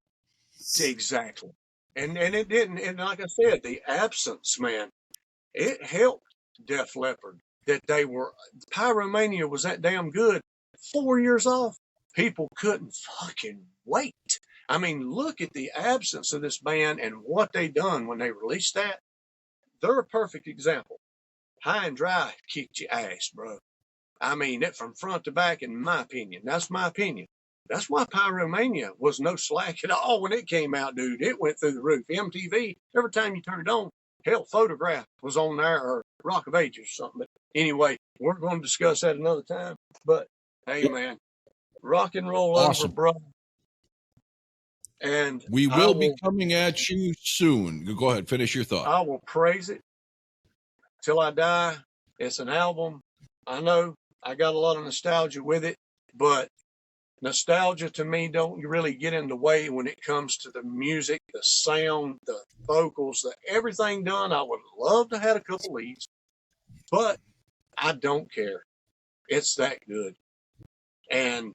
Exactly. And it didn't. And like I said, the absence, man, it helped Def Leppard that Pyromania was that damn good. 4 years off. People couldn't fucking wait. I mean, look at the absence of this band and what they done when they released that. They're a perfect example. High and Dry kicked your ass, bro. I mean, it from front to back, in my opinion. That's my opinion. That's why Pyromania was no slack at all when it came out, dude. It went through the roof. MTV, every time you turned it on, hell, Photograph was on there, or Rock of Ages or something. But anyway, we're going to discuss that another time. But, hey, man. Rock and roll over, bro. And we will be coming at you soon. Go ahead, finish your thought. I will praise it till I die. It's an album. I know I got a lot of nostalgia with it, but nostalgia to me don't really get in the way when it comes to the music, the sound, the vocals, everything done. I would love to have a couple leads, but I don't care. It's that good. And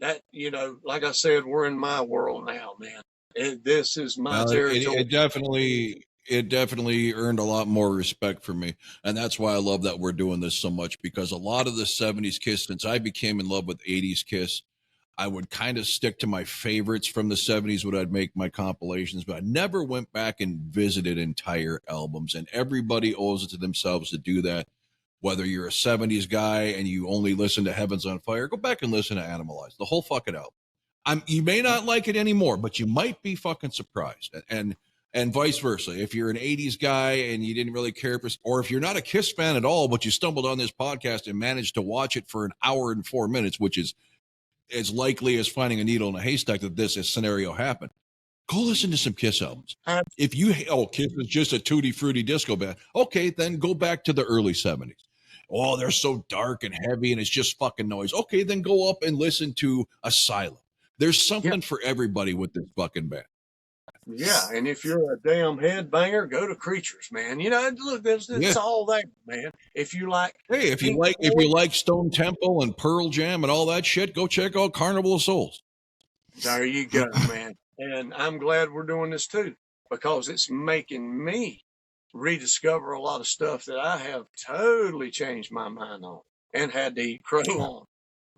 that, you know, like I said, we're in my world now, man. This is my territory. It definitely earned a lot more respect for me. And that's why I love that we're doing this so much, because a lot of the 70s Kiss, since I became in love with 80s Kiss, I would kind of stick to my favorites from the 70s when I'd make my compilations, but I never went back and visited entire albums. And everybody owes it to themselves to do that. Whether you're a 70s guy and you only listen to Heaven's on Fire, go back and listen to Animalize, the whole fucking album. You may not like it anymore, but you might be fucking surprised. And vice versa. If you're an 80s guy and you didn't really care for, or if you're not a Kiss fan at all, but you stumbled on this podcast and managed to watch it for an hour and 4 minutes, which is as likely as finding a needle in a haystack that this scenario happened, go listen to some Kiss albums. If Kiss is just a tutti frutti disco band, okay, then go back to the early 70s. Oh, they're so dark and heavy and it's just fucking noise. Okay, then go up and listen to Asylum. There's something for everybody with this fucking band. Yeah, and if you're a damn headbanger, go to Creatures, man. You know, look, it's all there, man. If you like, if you like Stone Temple and Pearl Jam and all that shit, go check out Carnival of Souls. There you go, man. And I'm glad we're doing this too, because it's making me rediscover a lot of stuff that I have totally changed my mind on and had to eat crow on,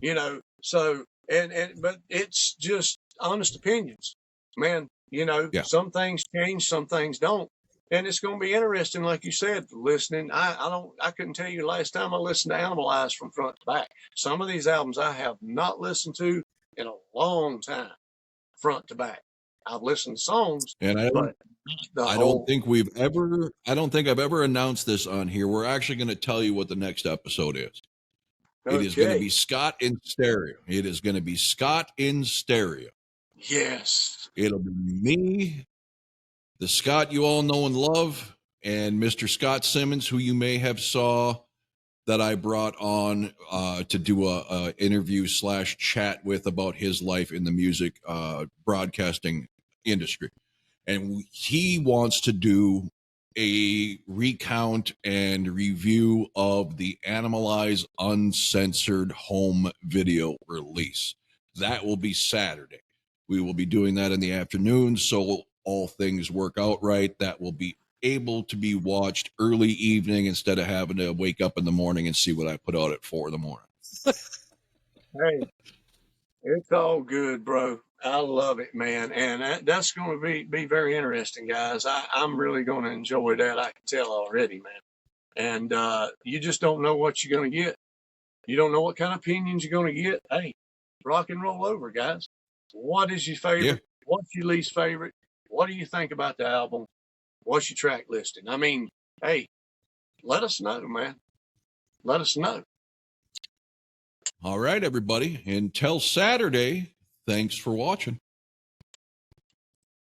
you know. So but it's just honest opinions, man. You know, some things change, some things don't. And it's going to be interesting, like you said, listening. I couldn't tell you the last time I listened to Animalize from front to back. Some of these albums I have not listened to in a long time, front to back. I've listened to songs, And but the I don't whole, think I've ever announced this on here. We're actually going to tell you what the next episode is. It is going to okay. be Scott in stereo. It is going to be Scott in stereo. Yes. It'll be me, the Scott you all know and love, and Mr. Scott Simmons, who you may have saw that I brought on to do a interview / chat with about his life in the music broadcasting industry. And he wants to do a recount and review of the Animalize Uncensored home video release. That will be Saturday. We will be doing that in the afternoon, so all things work out right. That will be able to be watched early evening instead of having to wake up in the morning and see what I put out at 4 in the morning. Hey, it's all good, bro. I love it, man. And that's going to be very interesting, guys. I'm really going to enjoy that. I can tell already, man. And you just don't know what you're going to get. You don't know what kind of opinions you're going to get. Hey, rock and roll over, guys. What is your favorite? Yeah. What's your least favorite? What do you think about the album? What's your track listing? I mean, hey, let us know, man. Let us know. All right, everybody. Until Saturday, thanks for watching.